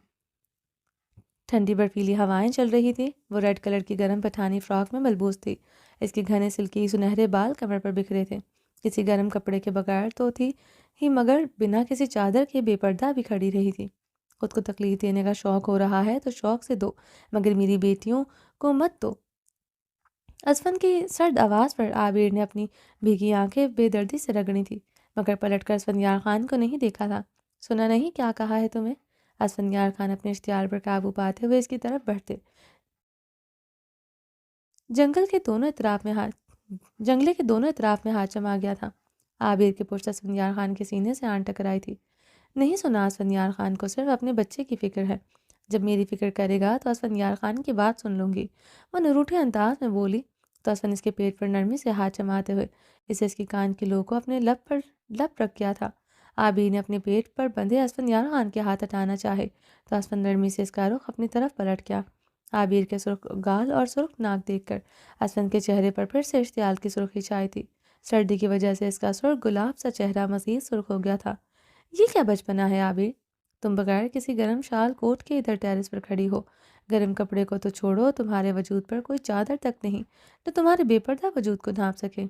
ٹھنڈی برفیلی ہوائیں چل رہی تھی۔ وہ ریڈ کلر کی گرم پٹھانی فراک میں ملبوس تھی، اس کے گھنے سلکی سنہرے بال کمر پر بکھرے تھے۔ کسی گرم کپڑے کے بغیر تو تھی ہی، مگر بنا کسی چادر کے بے پردہ بھی کھڑی رہی تھی۔ خود کو تکلیف دینے کا شوق ہو رہا ہے تو شوق سے دو، مگر میری بیٹیوں کو مت دو۔ اسفند کی سرد آواز پر عابر نے اپنی بھیگی آنکھیں بے دردی سے رگڑی تھی، مگر پلٹ کر اسفندیار خان کو نہیں دیکھا تھا۔ سنا نہیں کیا کہا ہے تمہیں؟ اسفندیار خان اپنے اشتعال پر قابو پاتے ہوئے اس کی طرف بڑھتے جنگلے کے دونوں اطراف میں ہاتھ جما گیا تھا۔ عابر کی پشت اسفندیار خان کے سینے سے آن ٹکرائی تھی۔ نہیں سنا، اسفندیار خان کو صرف اپنے بچے کی فکر ہے۔ جب میری فکر کرے گا تو اسفندیار خان کی بات سن لوں گی، وہ نروٹھے انداز میں بولی تو اسفند اس کے پیٹ پر نرمی سے ہاتھ جماتے ہوئے اسے اس کی کان کی لو کو اپنے لب رکھ گیا تھا۔ عابر نے اپنے پیٹ پر بندھے اسفندیار خان کے ہاتھ ہٹانا چاہے تو اسفند نرمی سے اس کا رخ اپنی طرف پلٹ گیا۔ عابر کے سرخ گال اور سرخ ناک دیکھ کر اسفند کے چہرے پر پھر سے اشتعال کی سرخی چھائی تھی۔ سردی کی وجہ سے اس کا سرخ گلاب سا چہرہ مزید سرخ ہو گیا تھا۔ یہ کیا بچپنا ہے عابر؟ تم بغیر کسی گرم شال کوٹ کے ادھر ٹیرس پر کھڑی ہو۔ گرم کپڑے کو تو چھوڑو، تمہارے وجود پر کوئی چادر تک نہیں جو تمہارے بے پردہ وجود کو ڈھانپ سکے۔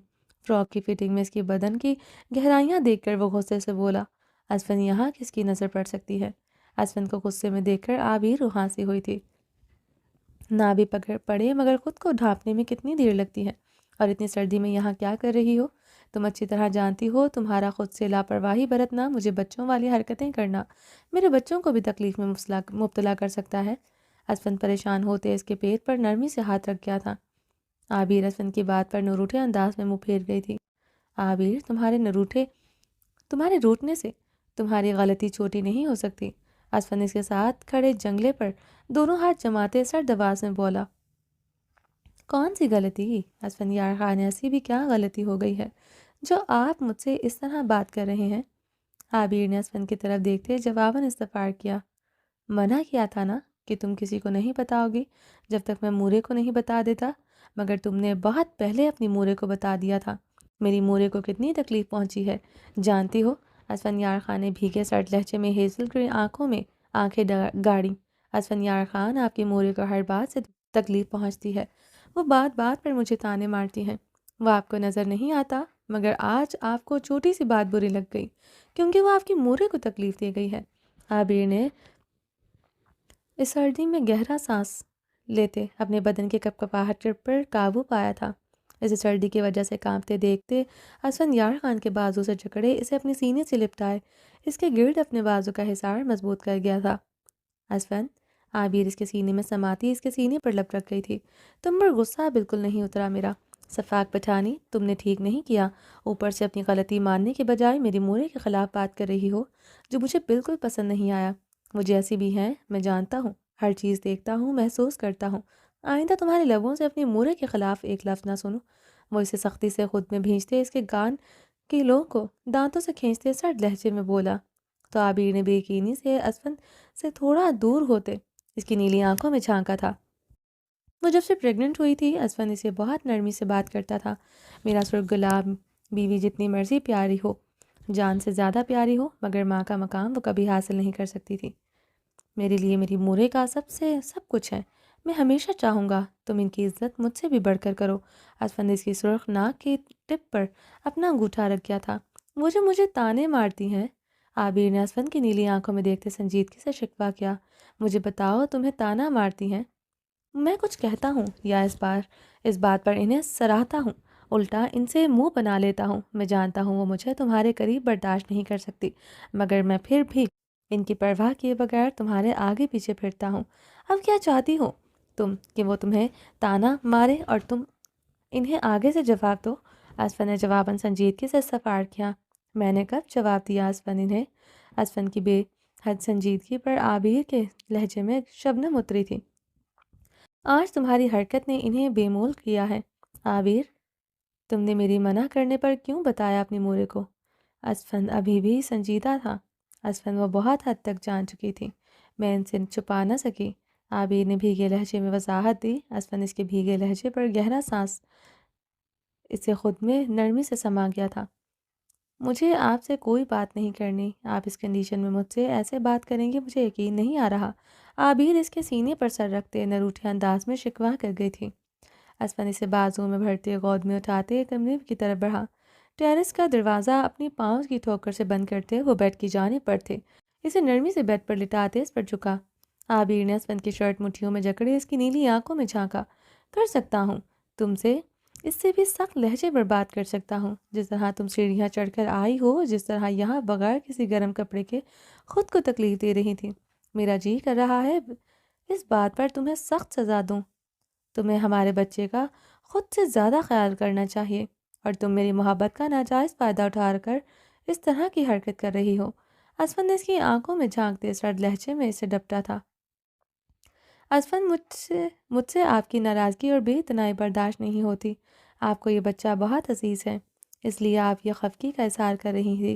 فراک کی فٹنگ میں اس کی بدن کی گہرائیاں دیکھ کر وہ غصے سے بولا، اسفند یہاں کس کی نظر پڑ سکتی ہے؟ اسفند کو غصے میں دیکھ کر عابر روحاسی ہوئی تھی۔ نہ بھی پڑے مگر خود کو ڈھانپنے میں کتنی دیر لگتی ہے، اور اتنی سردی میں یہاں کیا کر رہی ہو؟ تم اچھی طرح جانتی ہو تمہارا خود سے لاپرواہی برتنا، مجھے بچوں والی حرکتیں کرنا میرے بچوں کو بھی تکلیف میں مبتلا کر سکتا ہے۔ اسفند پریشان ہوتے اس کے پیٹ پر نرمی سے ہاتھ رکھ گیا تھا۔ عابر اسفند کی بات پر نروٹھے انداز میں منہ پھیر گئی تھی۔ عابر، تمہارے روٹنے سے تمہاری غلطی چھوٹی نہیں ہو سکتی۔ اسفند اس کے ساتھ کھڑے جنگلے پر دونوں ہاتھ جماتے سرد آواز میں بولا۔ کون سی غلطی؟ اسفندیار خان، ایسی بھی کیا غلطی ہو گئی ہے جو آپ مجھ سے اس طرح بات کر رہے ہیں؟ عابر نے اسفند کی طرف دیکھتے جواباً استفسار کیا۔ منع کیا تھا نا کہ تم کسی کو نہیں بتاؤ گی جب تک میں مورے کو نہیں بتا دیتا، مگر تم نے بہت پہلے اپنی مورے کو بتا دیا تھا۔ میری مورے کو کتنی تکلیف پہنچی ہے جانتی ہو؟ اسفندیار خان نے بھیگے سرد لہجے میں ہیزل گرین آنکھوں میں آنکھیں گاڑی۔ اسفندیار خان، آپ کی مورے کو ہر بات سے تکلیف پہنچتی ہے، وہ بات بات پر مجھے تانے مارتی ہیں۔ وہ آپ کو نظر نہیں آتا، مگر آج آپ کو چھوٹی سی بات بری لگ گئی کیونکہ وہ آپ کی مورے کو تکلیف دے گئی ہے۔ عابر نے اس سردی میں گہرا سانس لیتے اپنے بدن کے کپکپاہٹ پر قابو پایا تھا۔ اسے سردی کی وجہ سے کانپتے دیکھتے اسفندیار خان کے بازو سے جکڑے اسے اپنے سینے سے لپٹائے اس کے گرد اپنے بازو کا حصار مضبوط کر گیا تھا۔ اسفند، عابر اس کے سینے میں سماتی اس کے سینے پر لپ رکھ گئی تھی۔ تم پر غصہ بالکل نہیں اترا میرا سفاک پٹھانی، تم نے ٹھیک نہیں کیا۔ اوپر سے اپنی غلطی ماننے کے بجائے میری مورے کے خلاف بات کر رہی ہو، جو مجھے بالکل پسند نہیں آیا۔ وہ جیسی بھی ہیں، میں جانتا ہوں، ہر چیز دیکھتا ہوں، محسوس کرتا ہوں۔ آئندہ تمہارے لبوں سے اپنی مورے کے خلاف ایک لفظ نہ سنوں۔ وہ اسے سختی سے خود میں بھینچتے اس کے کان کی لو کو دانتوں سے کھینچتے سرد لہجے میں بولا تو عابر نے بے یقینی سے اسفند سے تھوڑا دور ہوتے اس کی نیلی آنکھوں میں جھانکا تھا۔ وہ جب سے پریگننٹ ہوئی تھی اسفند اسے بہت نرمی سے بات کرتا تھا۔ میرا سرخ گلاب بیوی جتنی مرضی پیاری ہو، جان سے زیادہ پیاری ہو، مگر ماں کا مقام وہ کبھی حاصل نہیں کر سکتی تھی۔ میرے لیے میری مورے کا سب کچھ ہے۔ میں ہمیشہ چاہوں گا تم ان کی عزت مجھ سے بھی بڑھ کر کرو۔ اسفند اس کی سرخ ناک کی ٹپ پر اپنا انگوٹھا رکھ گیا تھا۔ وہ جو مجھے تانے مارتی ہیں، عابر نے اسفند کی نیلی آنکھوں میں دیکھتے سنجیدگی سے شکوہ کیا۔ مجھے بتاؤ، تمہیں تانا مارتی ہیں؟ میں کچھ کہتا ہوں یا اس بات پر انہیں سراہتا ہوں، الٹا ان سے منہ بنا لیتا ہوں۔ میں جانتا ہوں وہ مجھے تمہارے قریب برداشت نہیں کر سکتی، مگر میں پھر بھی ان کی پرواہ کیے بغیر تمہارے آگے پیچھے پھرتا ہوں۔ اب کیا چاہتی ہو تم کہ وہ تمہیں تانا مارے اور تم انہیں آگے سے جواب دو؟ اسفند نے جواباً سنجیدگی سے استفسار کیا۔ میں نے کب جواب دیا اسفند انہیں؟ اسفند کی بے حد سنجیدگی پر عابر کے لہجے میں شبنم اتری تھی۔ آج تمہاری حرکت نے انہیں بے مول کیا ہے۔ عابر، تم نے میری منع کرنے پر کیوں بتایا اپنی مورے کو؟ اسفند ابھی بھی سنجیدہ تھا۔ اسفند وہ بہت حد تک جان چکی تھی، میں ان سے چھپا نہ سکی۔ عابر نے بھیگے لہجے میں وضاحت دی۔ اسفند اس کے بھیگے لہجے پر گہرا سانس اسے خود میں نرمی سے سما گیا تھا۔ مجھے آپ سے کوئی بات نہیں کرنی، آپ اس کنڈیشن میں مجھ سے ایسے بات کریں گے مجھے یقین نہیں آ رہا۔ عابر اس کے سینے پر سر رکھتے نروٹھے انداز میں شکوہ کر گئی تھی۔ اسفند اسے بازو میں بھرتے گود میں اٹھاتے کمرے کی طرف بڑھا۔ ٹیرس کا دروازہ اپنی پاؤں کی ٹھوکر سے بند کرتے وہ بیڈ کی جانب پر تھے، اسے نرمی سے بیڈ پر لٹاتے اس پر جھکا۔ عابر نے اسفند کی شرٹ مٹھیوں میں جکڑے اس کی نیلی آنکھوں میں جھانکا۔ کر سکتا ہوں تم سے اس سے بھی سخت لہجے پر بات کر سکتا ہوں، جس طرح تم سیڑھیاں چڑھ کر آئی ہو، جس طرح یہاں بغیر کسی گرم کپڑے کے خود کو تکلیف دے رہی تھی۔ میرا جی کر رہا ہے اس بات پر تمہیں سخت سزا دوں۔ تمہیں ہمارے بچے کا خود سے زیادہ خیال کرنا چاہیے، اور تم میری محبت کا ناجائز فائدہ اٹھا کر اس طرح کی حرکت کر رہی ہو۔ اسفند نے اس کی آنکھوں میں جھانکتے سرد لہجے میں اسے ڈپٹا تھا۔ اسفند مجھ سے آپ کی ناراضگی اور بے اتنائی برداشت نہیں ہوتی۔ آپ کو یہ بچہ بہت عزیز ہے، اس لیے آپ یہ خفگی کا اظہار کر رہی تھی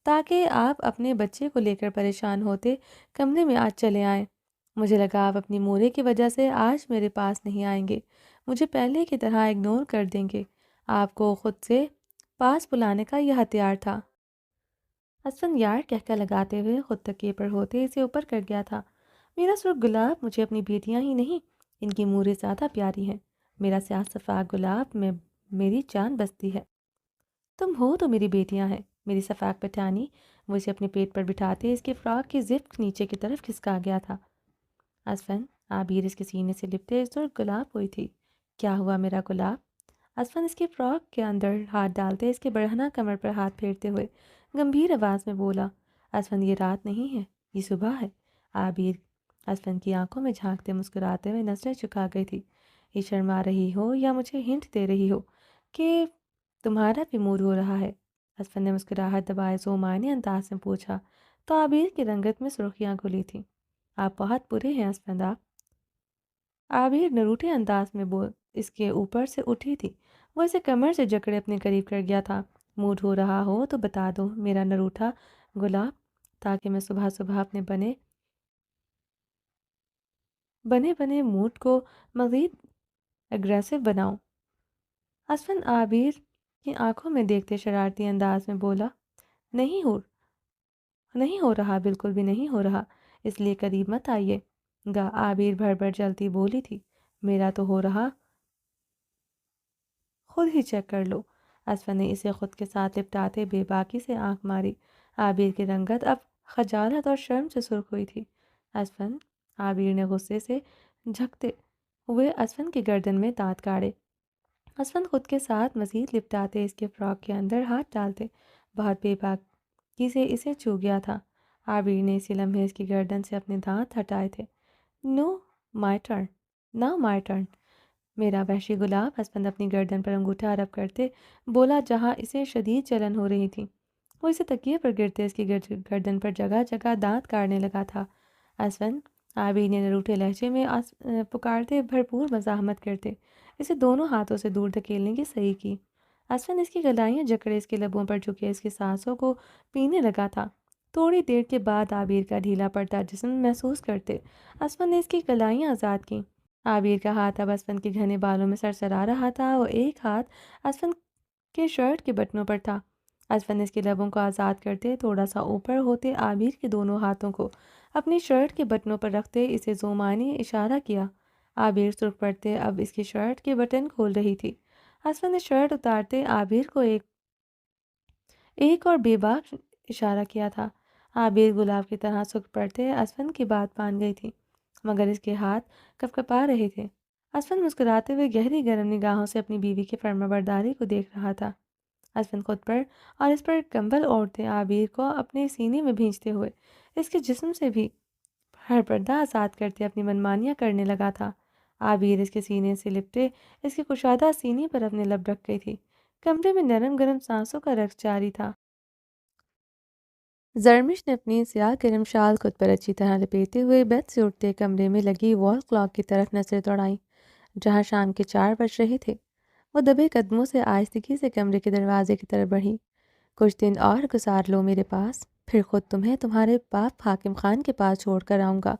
تاکہ آپ اپنے بچے کو لے کر پریشان ہوتے کمرے میں آج چلے آئیں۔ مجھے لگا آپ اپنی مورے کی وجہ سے آج میرے پاس نہیں آئیں گے، مجھے پہلے کی طرح اگنور کر دیں گے۔ آپ کو خود سے پاس بلانے کا یہ ہتھیار تھا۔ اسفند یار کہہ کر لگاتے ہوئے خود تکیے پر ہوتے اسے اوپر کر گیا تھا۔ میرا سرخ گلاب، مجھے اپنی بیٹیاں ہی نہیں ان کی موریں زیادہ پیاری ہیں۔ میرا سیاہ سفاق گلاب میں میری جان بستی ہے۔ تم ہو تو میری بیٹیاں ہیں، میری سفاق پٹھانی۔ وہ اسے اپنے پیٹ پر بٹھاتے اس کے فراق کی زپ نیچے کی طرف کھسکا گیا تھا۔ اسفند، عابر اس کے سینے سے لپٹے سرخ گلاب ہوئی تھی۔ کیا ہوا میرا گلاب؟ اسفند اس کے فراک کے اندر ہاتھ ڈالتے اس کے بڑھنا کمر پر ہاتھ پھیرتے ہوئے گمبھیر آواز میں بولا۔ اسفند، یہ رات نہیں ہے، یہ صبح ہے۔ عابر اسفند کی آنکھوں میں جھانکتے مسکراتے ہوئے نظریں چکا گئی تھی۔ یہ شرما رہی ہو یا مجھے ہنٹ دے رہی ہو کہ تمہارا بھی موڈ ہو رہا ہے؟ اسفند نے مسکراہٹ دبائے ذومعنی انداز میں پوچھا تو عابر کی رنگت میں سرخیاں کھلی تھیں۔ آپ بہت برے ہیں اسفند، آپ۔ عابر نروٹھے انداز میں اس کے اوپر سے اٹھی تھی، وہ اسے کمر سے جکڑے اپنے قریب کر گیا تھا۔ موڈ ہو رہا ہو تو بتا دو میرا نروٹھا گلاب، تاکہ میں صبح صبح اپنے بنے موڈ کو مزید اگریسو بناؤں۔ اسفند عابر کی آنکھوں میں دیکھتے شرارتی انداز میں بولا، نہیں ہو رہا، بالکل بھی نہیں ہو رہا، اس لیے قریب مت آئیے گا۔ عابر بھر جلتی بولی تھی، میرا تو ہو رہا، خود ہی چیک کر لو۔ اسفند نے اسے خود کے ساتھ لپٹاتے بے باکی سے آنکھ ماری۔ عابر کی رنگت اب خجالت اور شرم سے سرخ ہوئی تھی۔ اسفند، عابر نے غصے سے جھکتے ہوئے اسفند کی گردن میں دانت کاڑے۔ اسفند خود کے ساتھ مزید لپٹاتے اس کے فراک کے اندر ہاتھ ڈالتے بہت بے باکی سے اسے چھو گیا تھا۔ عابر نے اسی لمحے اس کی گردن سے اپنے دانت ہٹائے تھے۔ نو مائی ٹرن میرا وحشی گلاب۔ اسفند اپنی گردن پر انگوٹھا رب کرتے بولا جہاں اسے شدید جلن ہو رہی تھی۔ وہ اسے تکیے پر گرتے اس کی گردن پر جگہ جگہ دانت کاٹنے لگا تھا۔ اسفند، عابر نے نروٹھے لہجے میں پکارتے بھرپور مزاحمت کرتے اسے دونوں ہاتھوں سے دور دھکیلنے کی صحیح کی۔ اسفند اس کی گلائیاں جکڑے اس کے لبوں پر جھکے اس کی سانسوں کو پینے لگا تھا۔ تھوڑی دیر کے بعد عابر کا ڈھیلا پڑتا جسم محسوس کرتے اسفند نے اس کی گلائیاں آزاد کیں۔ عابر کا ہاتھ اب اسفند کے گھنے بالوں میں سرسرا رہا تھا اور ایک ہاتھ اسفند کے شرٹ کے بٹنوں پر تھا۔ اسفند نے اس کے لبوں کو آزاد کرتے تھوڑا سا اوپر ہوتے عابر کے دونوں ہاتھوں کو اپنی شرٹ کے بٹنوں پر رکھتے اسے ذومعنی اشارہ کیا۔ عابر سرخ پڑتے اب اس کی شرٹ کے بٹن کھول رہی تھی۔ اسفند نے شرٹ اتارتے عابر کو ایک اور بے باک اشارہ کیا تھا۔ عابر گلاب کی طرح سرخ پڑتے اسفند کی بات مان گئی تھی، مگر اس کے ہاتھ کپکپا رہے تھے۔ اسفند مسکراتے ہوئے گہری گرم نگاہوں سے اپنی بیوی کی فرمانبرداری کو دیکھ رہا تھا۔ اسفند خود پر اور اس پر کمبل اوڑھتے عابر کو اپنے سینے میں بھینچتے ہوئے اس کے جسم سے بھی ہر پردہ آزاد کرتے اپنی منمانیاں کرنے لگا تھا۔ عابر اس کے سینے سے لپٹے اس کے کشادہ سینے پر اپنے لب رکھ گئی تھی۔ کمرے میں نرم گرم سانسوں کا رقص جاری تھا۔ زرمش نے اپنی سیاہ گرم شال خود پر اچھی طرح لپیٹے ہوئے بیڈ سے اٹھتے کمرے میں لگی وال کلاک کی طرف نظریں دوڑائیں جہاں شام کے 4 بج رہے تھے۔ وہ دبے قدموں سے آہستگی سے کمرے کے دروازے کی طرف بڑھی۔ کچھ دن اور گزار لو میرے پاس، پھر خود تمہیں تمہارے باپ حاکم خان کے پاس چھوڑ کر آؤں گا۔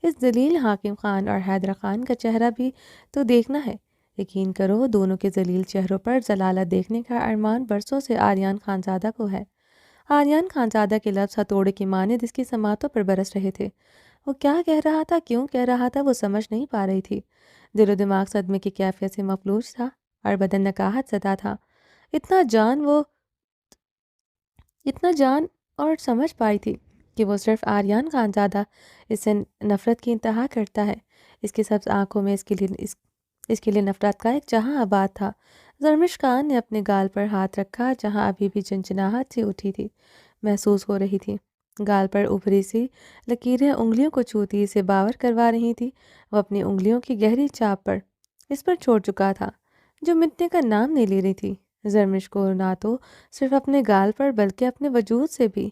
اس ذلیل حاکم خان اور حیدر خان کا چہرہ بھی تو دیکھنا ہے۔ یقین کرو دونوں کے ذلیل چہروں پر ضلالت دیکھنے کا ارمان برسوں سے آریان خانزادہ کو ہے۔ آریان خانزادہ کے لفظ ہتھوڑے کی مانند اس کی سماعتوں پر برس رہے تھے۔ وہ کیا کہہ رہا تھا، کیوں کہہ رہا تھا، وہ سمجھ نہیں پا رہی تھی۔ دل و دماغ صدمے کی کیفیت سے مفلوج تھا اور بدن نکاہت زدہ تھا۔ اتنا جان اور سمجھ پائی تھی کہ وہ صرف آریان خانزادہ اس سے نفرت کی انتہا کرتا ہے۔ اس کی سبز آنکھوں میں اس کے لیے نفرت کا ایک جہاں آباد تھا۔ زرمش خان نے اپنے گال پر ہاتھ رکھا جہاں ابھی بھی چنچناہٹ سی اٹھی تھی محسوس ہو رہی تھی۔ گال پر ابھری سی لکیریں انگلیوں کو چھوتی اسے باور کروا رہی تھی۔ وہ اپنی انگلیوں کی گہری چاپ پر اس پر چھوڑ چکا تھا جو مٹنے کا نام نہیں لے رہی تھی۔ زرمش کو نہ تو صرف اپنے گال پر بلکہ اپنے وجود سے بھی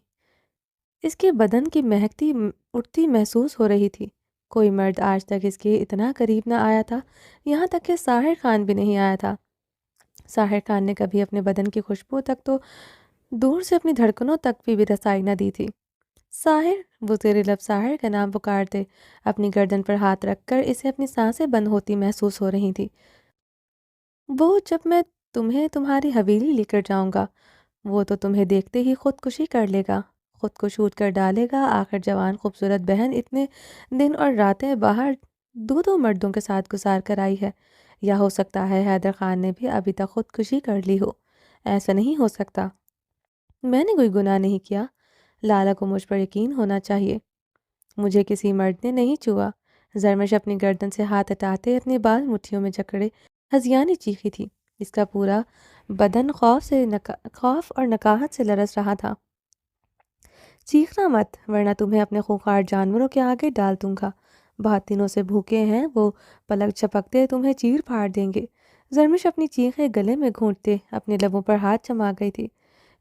اس کے بدن کی مہکتی اٹھتی محسوس ہو رہی تھی۔ کوئی مرد آج تک اس کے اتنا قریب نہ آیا تھا، یہاں تک کہ ساحر خان بھی نہیں آیا تھا۔ ساحر خان نے کبھی اپنے بدن کی خوشبو تک تو دور سے اپنی دھڑکنوں تک بھی رسائی نہ دی تھی۔ ساحر، وہ زیر لب ساحر کا نام پکارتے اپنی گردن پر ہاتھ رکھ کر اسے اپنی سانسیں بند ہوتی محسوس ہو رہی تھی۔ وہ جب میں تمہیں تمہاری حویلی لے کر جاؤں گا، وہ تو تمہیں دیکھتے ہی خودکشی کر لے گا، خود کو شوٹ کر ڈالے گا۔ آخر جوان خوبصورت بہن اتنے دن اور راتیں باہر دو مردوں کے ساتھ گزار کر آئی ہے، یا ہو سکتا ہے حیدر خان نے بھی ابھی تک خودکشی کر لی ہو۔ ایسا نہیں ہو سکتا، میں نے کوئی گناہ نہیں کیا۔ لالا کو مجھ پر یقین ہونا چاہیے، مجھے کسی مرد نے نہیں چھوا۔ زرمش اپنی گردن سے ہاتھ ہٹاتے اپنے بال مٹھیوں میں جکڑے ہذیانی چیخی تھی۔ اس کا پورا بدن خوف اور نکاہت سے لرز رہا تھا۔ چیخنا مت، ورنہ تمہیں اپنے خونخوار جانوروں کے آگے ڈال دوں گا۔ بہت دنوں سے بھوکے ہیں وہ، پلک جھپکتے تمہیں چیر پھاڑ دیں گے۔ زرمش اپنی چیخیں گلے میں گھونٹتے اپنے لبوں پر ہاتھ جما گئی تھی۔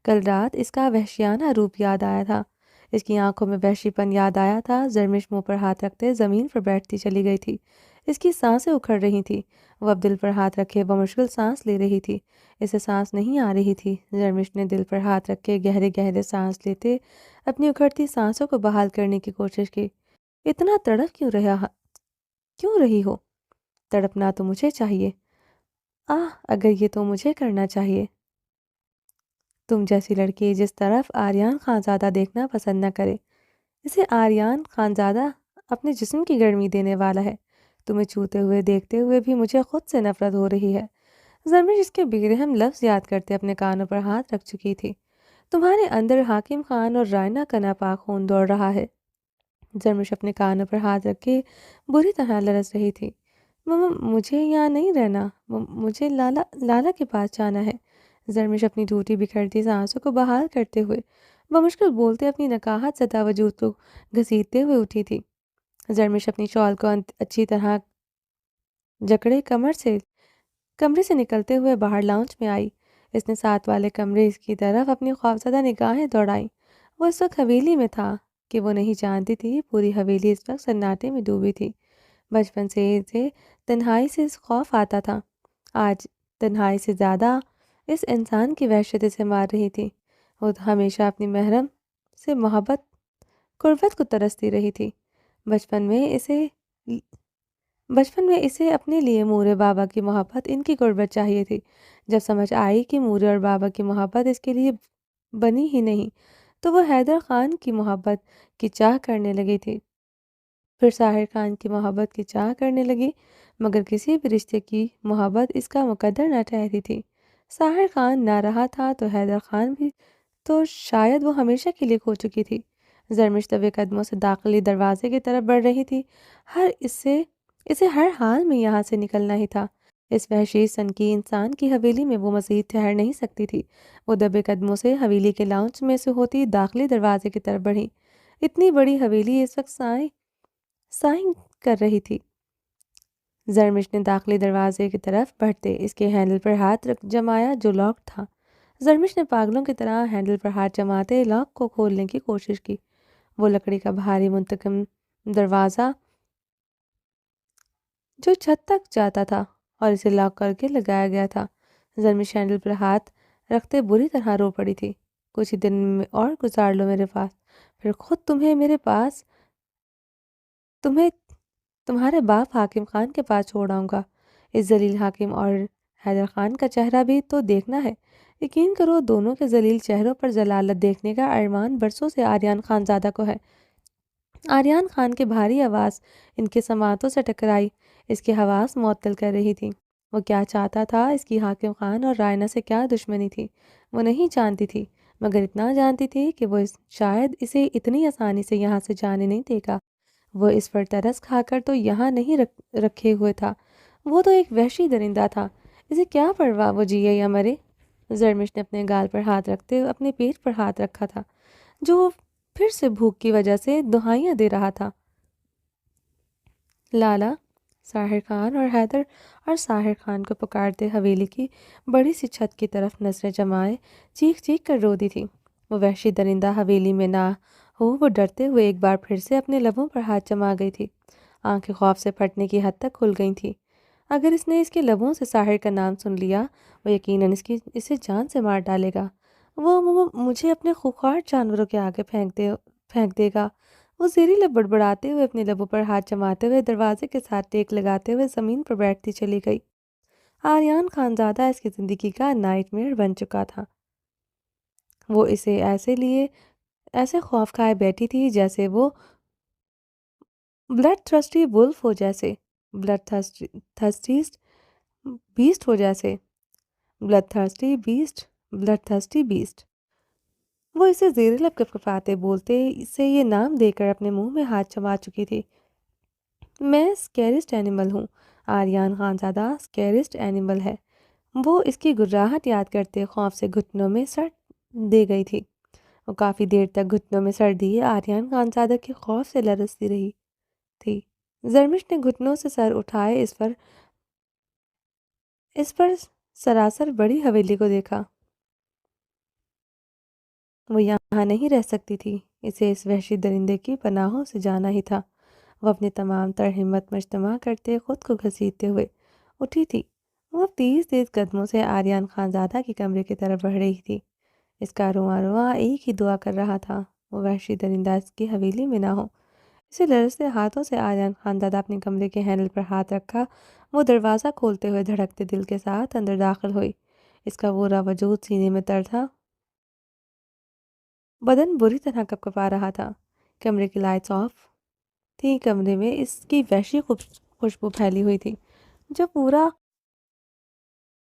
کل رات اس کا وحشیانہ روپ یاد آیا تھا، اس کی آنکھوں میں وحشی پن یاد آیا تھا۔ زرمش منہ پر ہاتھ رکھتے زمین پر بیٹھتی چلی گئی تھی۔ اس کی سانسیں اکھڑ رہی تھیں، وہ اب دل پر ہاتھ رکھے بمشکل سانس لے رہی تھی۔ اسے سانس نہیں آ رہی تھی۔ زرمش نے دل پر ہاتھ رکھ کے گہرے گہرے سانس لیتے اپنی اکھڑتی سانسوں کو بحال کرنے کی کوشش کی۔ اتنا تڑپ کیوں رہی ہو؟ تڑپنا تو مجھے چاہیے، اگر یہ تو مجھے کرنا چاہیے۔ تم جیسی لڑکی جس طرف آریان خانزادہ دیکھنا پسند نہ کرے، اسے آریان خانزادہ اپنے جسم کی گرمی دینے والا ہے۔ تمہیں چھوتے ہوئے دیکھتے ہوئے بھی مجھے خود سے نفرت ہو رہی ہے۔ زرمش اس کے بے رحم لفظ یاد کرتے اپنے کانوں پر ہاتھ رکھ چکی تھی۔ تمہارے اندر حاکم خان اور رائنا کا ناپاک خون دوڑ رہا ہے۔ زرمش اپنے کانوں پر ہاتھ رکھ کے بری طرح لرز رہی تھی۔ مجھے یہاں نہیں رہنا، مجھے لالا کے پاس جانا ہے۔ زرمش اپنی ٹوٹی بکھرتی سانسوں کو بحال کرتے ہوئے بمشکل بولتے اپنی نکاہت زدہ وجود کو گھسیٹتے ہوئے اٹھی تھی۔ زرمش اپنی شال کو اچھی طرح جکڑے کمرے سے نکلتے ہوئے باہر لاؤنج میں آئی۔ اس نے ساتھ والے کمرے کی طرف اپنی خوفزدہ نگاہیں دوڑائیں۔ وہ اس وقت حویلی میں تھا کہ وہ نہیں جانتی تھی پوری حویلی اس وقت سناٹے میں ڈوبی تھی۔ بچپن سے اسے تنہائی سے خوف آتا تھا، آج تنہائی سے زیادہ اس انسان کی وحشت اسے مار رہی تھی۔ وہ ہمیشہ اپنی محرم سے قربت کو ترستی رہی تھی۔ بچپن میں اسے اپنے لیے مورے بابا کی محبت، ان کی قربت چاہیے تھی۔ جب سمجھ آئی کہ مورے اور بابا کی محبت اس کے لیے بنی ہی نہیں، تو وہ حیدر خان کی محبت کی چاہ کرنے لگی تھی، پھر ساحر خان کی محبت کی چاہ کرنے لگی، مگر کسی بھی رشتے کی محبت اس کا مقدر نہ ٹھہری تھی۔ ساحر خان نہ رہا تھا تو حیدر خان بھی تو شاید وہ ہمیشہ کے لیے کھو چکی تھی۔ زرمش دبے قدموں سے داخلی دروازے کی طرف بڑھ رہی تھی۔ اسے ہر حال میں یہاں سے نکلنا ہی تھا۔ اس وحشی سنکی انسان کی حویلی میں وہ مزید ٹھہر نہیں سکتی تھی۔ وہ دبے قدموں سے حویلی کے لاؤنج میں سے ہوتی داخلی دروازے کی طرف بڑھی۔ اتنی بڑی حویلی اس وقت سائیں کر رہی تھی۔ زرمش نے داخلی دروازے کی طرف بڑھتے اس کے ہینڈل پر ہاتھ جمایا جو لاک تھا۔ زرمش نے پاگلوں کی طرح ہینڈل پر ہاتھ جماتے لاک کو کھولنے کی کوشش کی۔ وہ لکڑی کا بھاری منتقم دروازہ جو چھت تک جاتا تھا اور اسے لاک کر کے لگایا گیا تھا۔ زرمش ہینڈل پر ہاتھ رکھتے بری طرح رو پڑی تھی۔ کچھ ہی دن اور گزار لو میرے پاس، پھر خود تمہیں میرے پاس، تمہیں تمہارے باپ حاکم خان کے پاس چھوڑ آؤں گا۔ اس ذلیل حاکم اور حیدر خان کا چہرہ بھی تو دیکھنا ہے۔ یقین کرو دونوں کے ذلیل چہروں پر ذلالت دیکھنے کا ارمان برسوں سے آریان خان زادہ کو ہے۔ آریان خان کی بھاری آواز ان کے سماعتوں سے ٹکرائی، اس کی حواس معطل کر رہی تھی۔ وہ کیا چاہتا تھا، اس کی حاکم خان اور رائنا سے کیا دشمنی تھی، وہ نہیں جانتی تھی، مگر اتنا جانتی تھی کہ وہ شاید اسے اتنی آسانی سے یہاں سے جانے نہیں دے گا۔ وہ اس پر ترس کھا کر تو یہاں نہیں رکھے ہوئے تھا، وہ تو ایک وحشی درندہ تھا، اسے کیا پرواہ وہ جیے یا مرے۔ زرمش نے اپنے گال پر ہاتھ رکھتے ہوئے اپنے پیٹ پر ہاتھ رکھا تھا، جو پھر سے بھوک کی وجہ سے دہائیاں دے رہا تھا۔ لالا، ساحر خان اور حیدر اور ساحر خان کو پکارتے حویلی کی بڑی سی چھت کی طرف نظریں جمائے چیخ چیخ کر رو دی تھی۔ وہ وحشی درندہ حویلی میں نہ ہو، وہ ڈرتے ہوئے ایک بار پھر سے اپنے لبوں پر ہاتھ جما گئی تھی، آنکھیں خوف سے پھٹنے کی حد تک کھل گئی تھیں۔ اگر اس نے اس کے لبوں سے ساحر کا نام سن لیا، وہ یقیناً اسے جان سے مار ڈالے گا، وہ مجھے اپنے خوخار جانوروں کے آگے پھینک دے گا۔ وہ زیری لب بڑبڑاتے ہوئے اپنے لبوں پر ہاتھ جماتے ہوئے دروازے کے ساتھ ٹیک لگاتے ہوئے زمین پر بیٹھتی چلی گئی۔ آریان خانزادہ اس کی زندگی کا نائٹ میئر بن چکا تھا۔ وہ اسے ایسے خوف کھائے بیٹھی تھی جیسے وہ بلڈ تھرسٹی وولف ہو، جیسے بلڈ تھرسٹیسٹ بیسٹ ہو، جیسے بلڈ تھرسٹی بیسٹ۔ وہ اسے زیر لب کپکپاتے بولتے اسے یہ نام دے کر اپنے منہ میں ہاتھ جما چکی تھی۔ میں اسکیریسٹ اینیمل ہوں، آریان خانزادہ اسکیریسٹ اینیمل ہے۔ وہ اس کی گراہٹ یاد کرتے خوف سے گھٹنوں میں سر دے گئی تھی۔ وہ کافی دیر تک گھٹنوں میں سر دیے آریان خانزادہ کے خوف سے لرزتی رہی تھی۔ زرمش نے گھٹنوں سے سر اٹھائے اس پر سراسر بڑی حویلی کو دیکھا۔ وہ یہاں نہیں رہ سکتی تھی، اسے اس وحشی درندے کی پناہوں سے جانا ہی تھا۔ وہ اپنی تمام تر ہمت مجتمع کرتے خود کو گھسیٹتے ہوئے اٹھی تھی۔ وہ تیز تیز قدموں سے آریان خانزادہ کے کمرے کی طرف بڑھ رہی تھی۔ اس کا رواں رواں ایک ہی دعا کر رہا تھا، وہ وحشی درندہ اس کی حویلی میں نہ ہو۔ اسے لرزتے ہاتھوں سے آریان خانزادہ اپنے کمرے کے ہینڈل پر ہاتھ رکھا، وہ دروازہ کھولتے ہوئے دھڑکتے دل کے ساتھ اندر داخل ہوئی۔ اس کا پورا وجود سینے میں تر تھا، بدن بری طرح کپکپا رہا تھا۔ کمرے کی لائٹس آف تھی، کمرے میں اس کی وحشی خوشبو پھیلی ہوئی تھی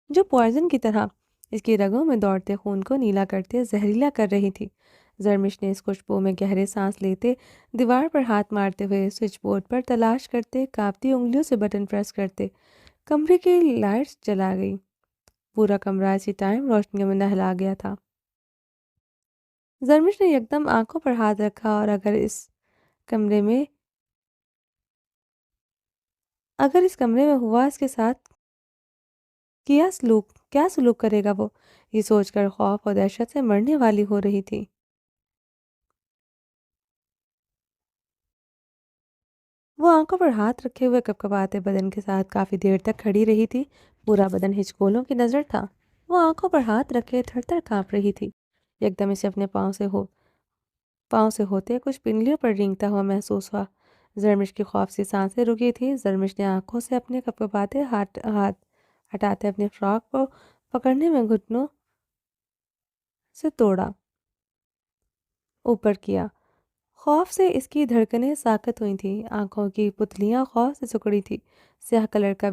جو پوائزن کی طرح اس کی رگوں میں دوڑتے خون کو نیلا کرتے زہریلا کر رہی تھی۔ زرمش نے اس خوشبو میں گہرے سانس لیتے، دیوار پر ہاتھ مارتے ہوئے سوئچ بورڈ پر تلاش کرتے، کانپتی انگلیوں سے بٹن پریس کرتے کمرے کی لائٹس جلا گئی۔ پورا کمرہ اسی ٹائم روشنیوں میں نہلا گیا تھا۔ زرمش نے یکدم آنکھوں پر ہاتھ رکھا اور اگر اس کمرے میں ہوا اس کے ساتھ کیا سلوک کرے گا وہ، یہ سوچ کر خوف اور دہشت سے مرنے والی ہو رہی تھی۔ وہ آنکھوں پر ہاتھ رکھے ہوئے کپکپاتے بدن کے ساتھ کافی دیر تک کھڑی رہی تھی، پورا بدن ہچکولوں کی نظر تھا۔ وہ آنکھوں پر ہاتھ رکھے تھر تھر کانپ رہی تھی۔ یکدم اسے اپنے پاؤں سے ہوتے کچھ پنڈلیوں پر رینگتا ہوا محسوس ہوا۔ زرمش کی خوف سی سانسیں رکی تھی۔ زرمش نے آنکھوں سے اپنے کپکپاتے ہاتھ ہٹاتے اپنے فراک کو پکڑنے میں گھٹنوں سے توڑا اوپر کیا۔ خوف سے اس کی دھڑکنیں ساکت ہوئی تھیں، آنکھوں کی پتلیاں خوف سے سکڑی تھی۔ سیاہ کلر کا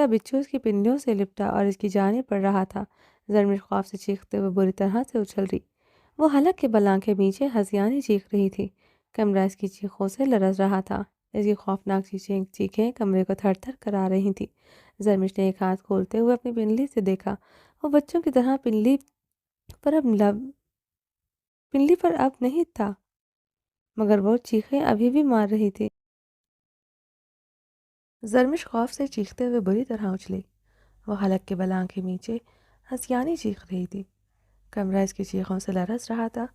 بچھو اس کی پنڈلیوں سے لپٹا اور اس کی جانب بڑھ رہا تھا۔ زرمش خوف سے چیختے ہوئے بری طرح سے اچھل رہی، وہ حلق کے بل آنکھیں میچے ہنسیانے چیخ رہی تھی۔ کمرہ اس کی چیخوں سے لرز رہا تھا، اس کی خوفناک چیخیں کمرے کو تھر تھر کرا رہی تھی۔ زرمش نے ایک ہاتھ کھولتے ہوئے اپنی پنڈلی سے دیکھا، وہ بچوں کی طرح پنڈلی پر اب نہیں تھا، مگر وہ چیخیں ابھی بھی مار رہی تھی۔ زرمش خوف سے چیختے ہوئے بری طرح اچھلی، وہ حلق کے بل آنکھیں میچے ہنسیانے چیخ رہی تھی۔ کمرہ اس کی چیخوں سے لرز رہا تھا،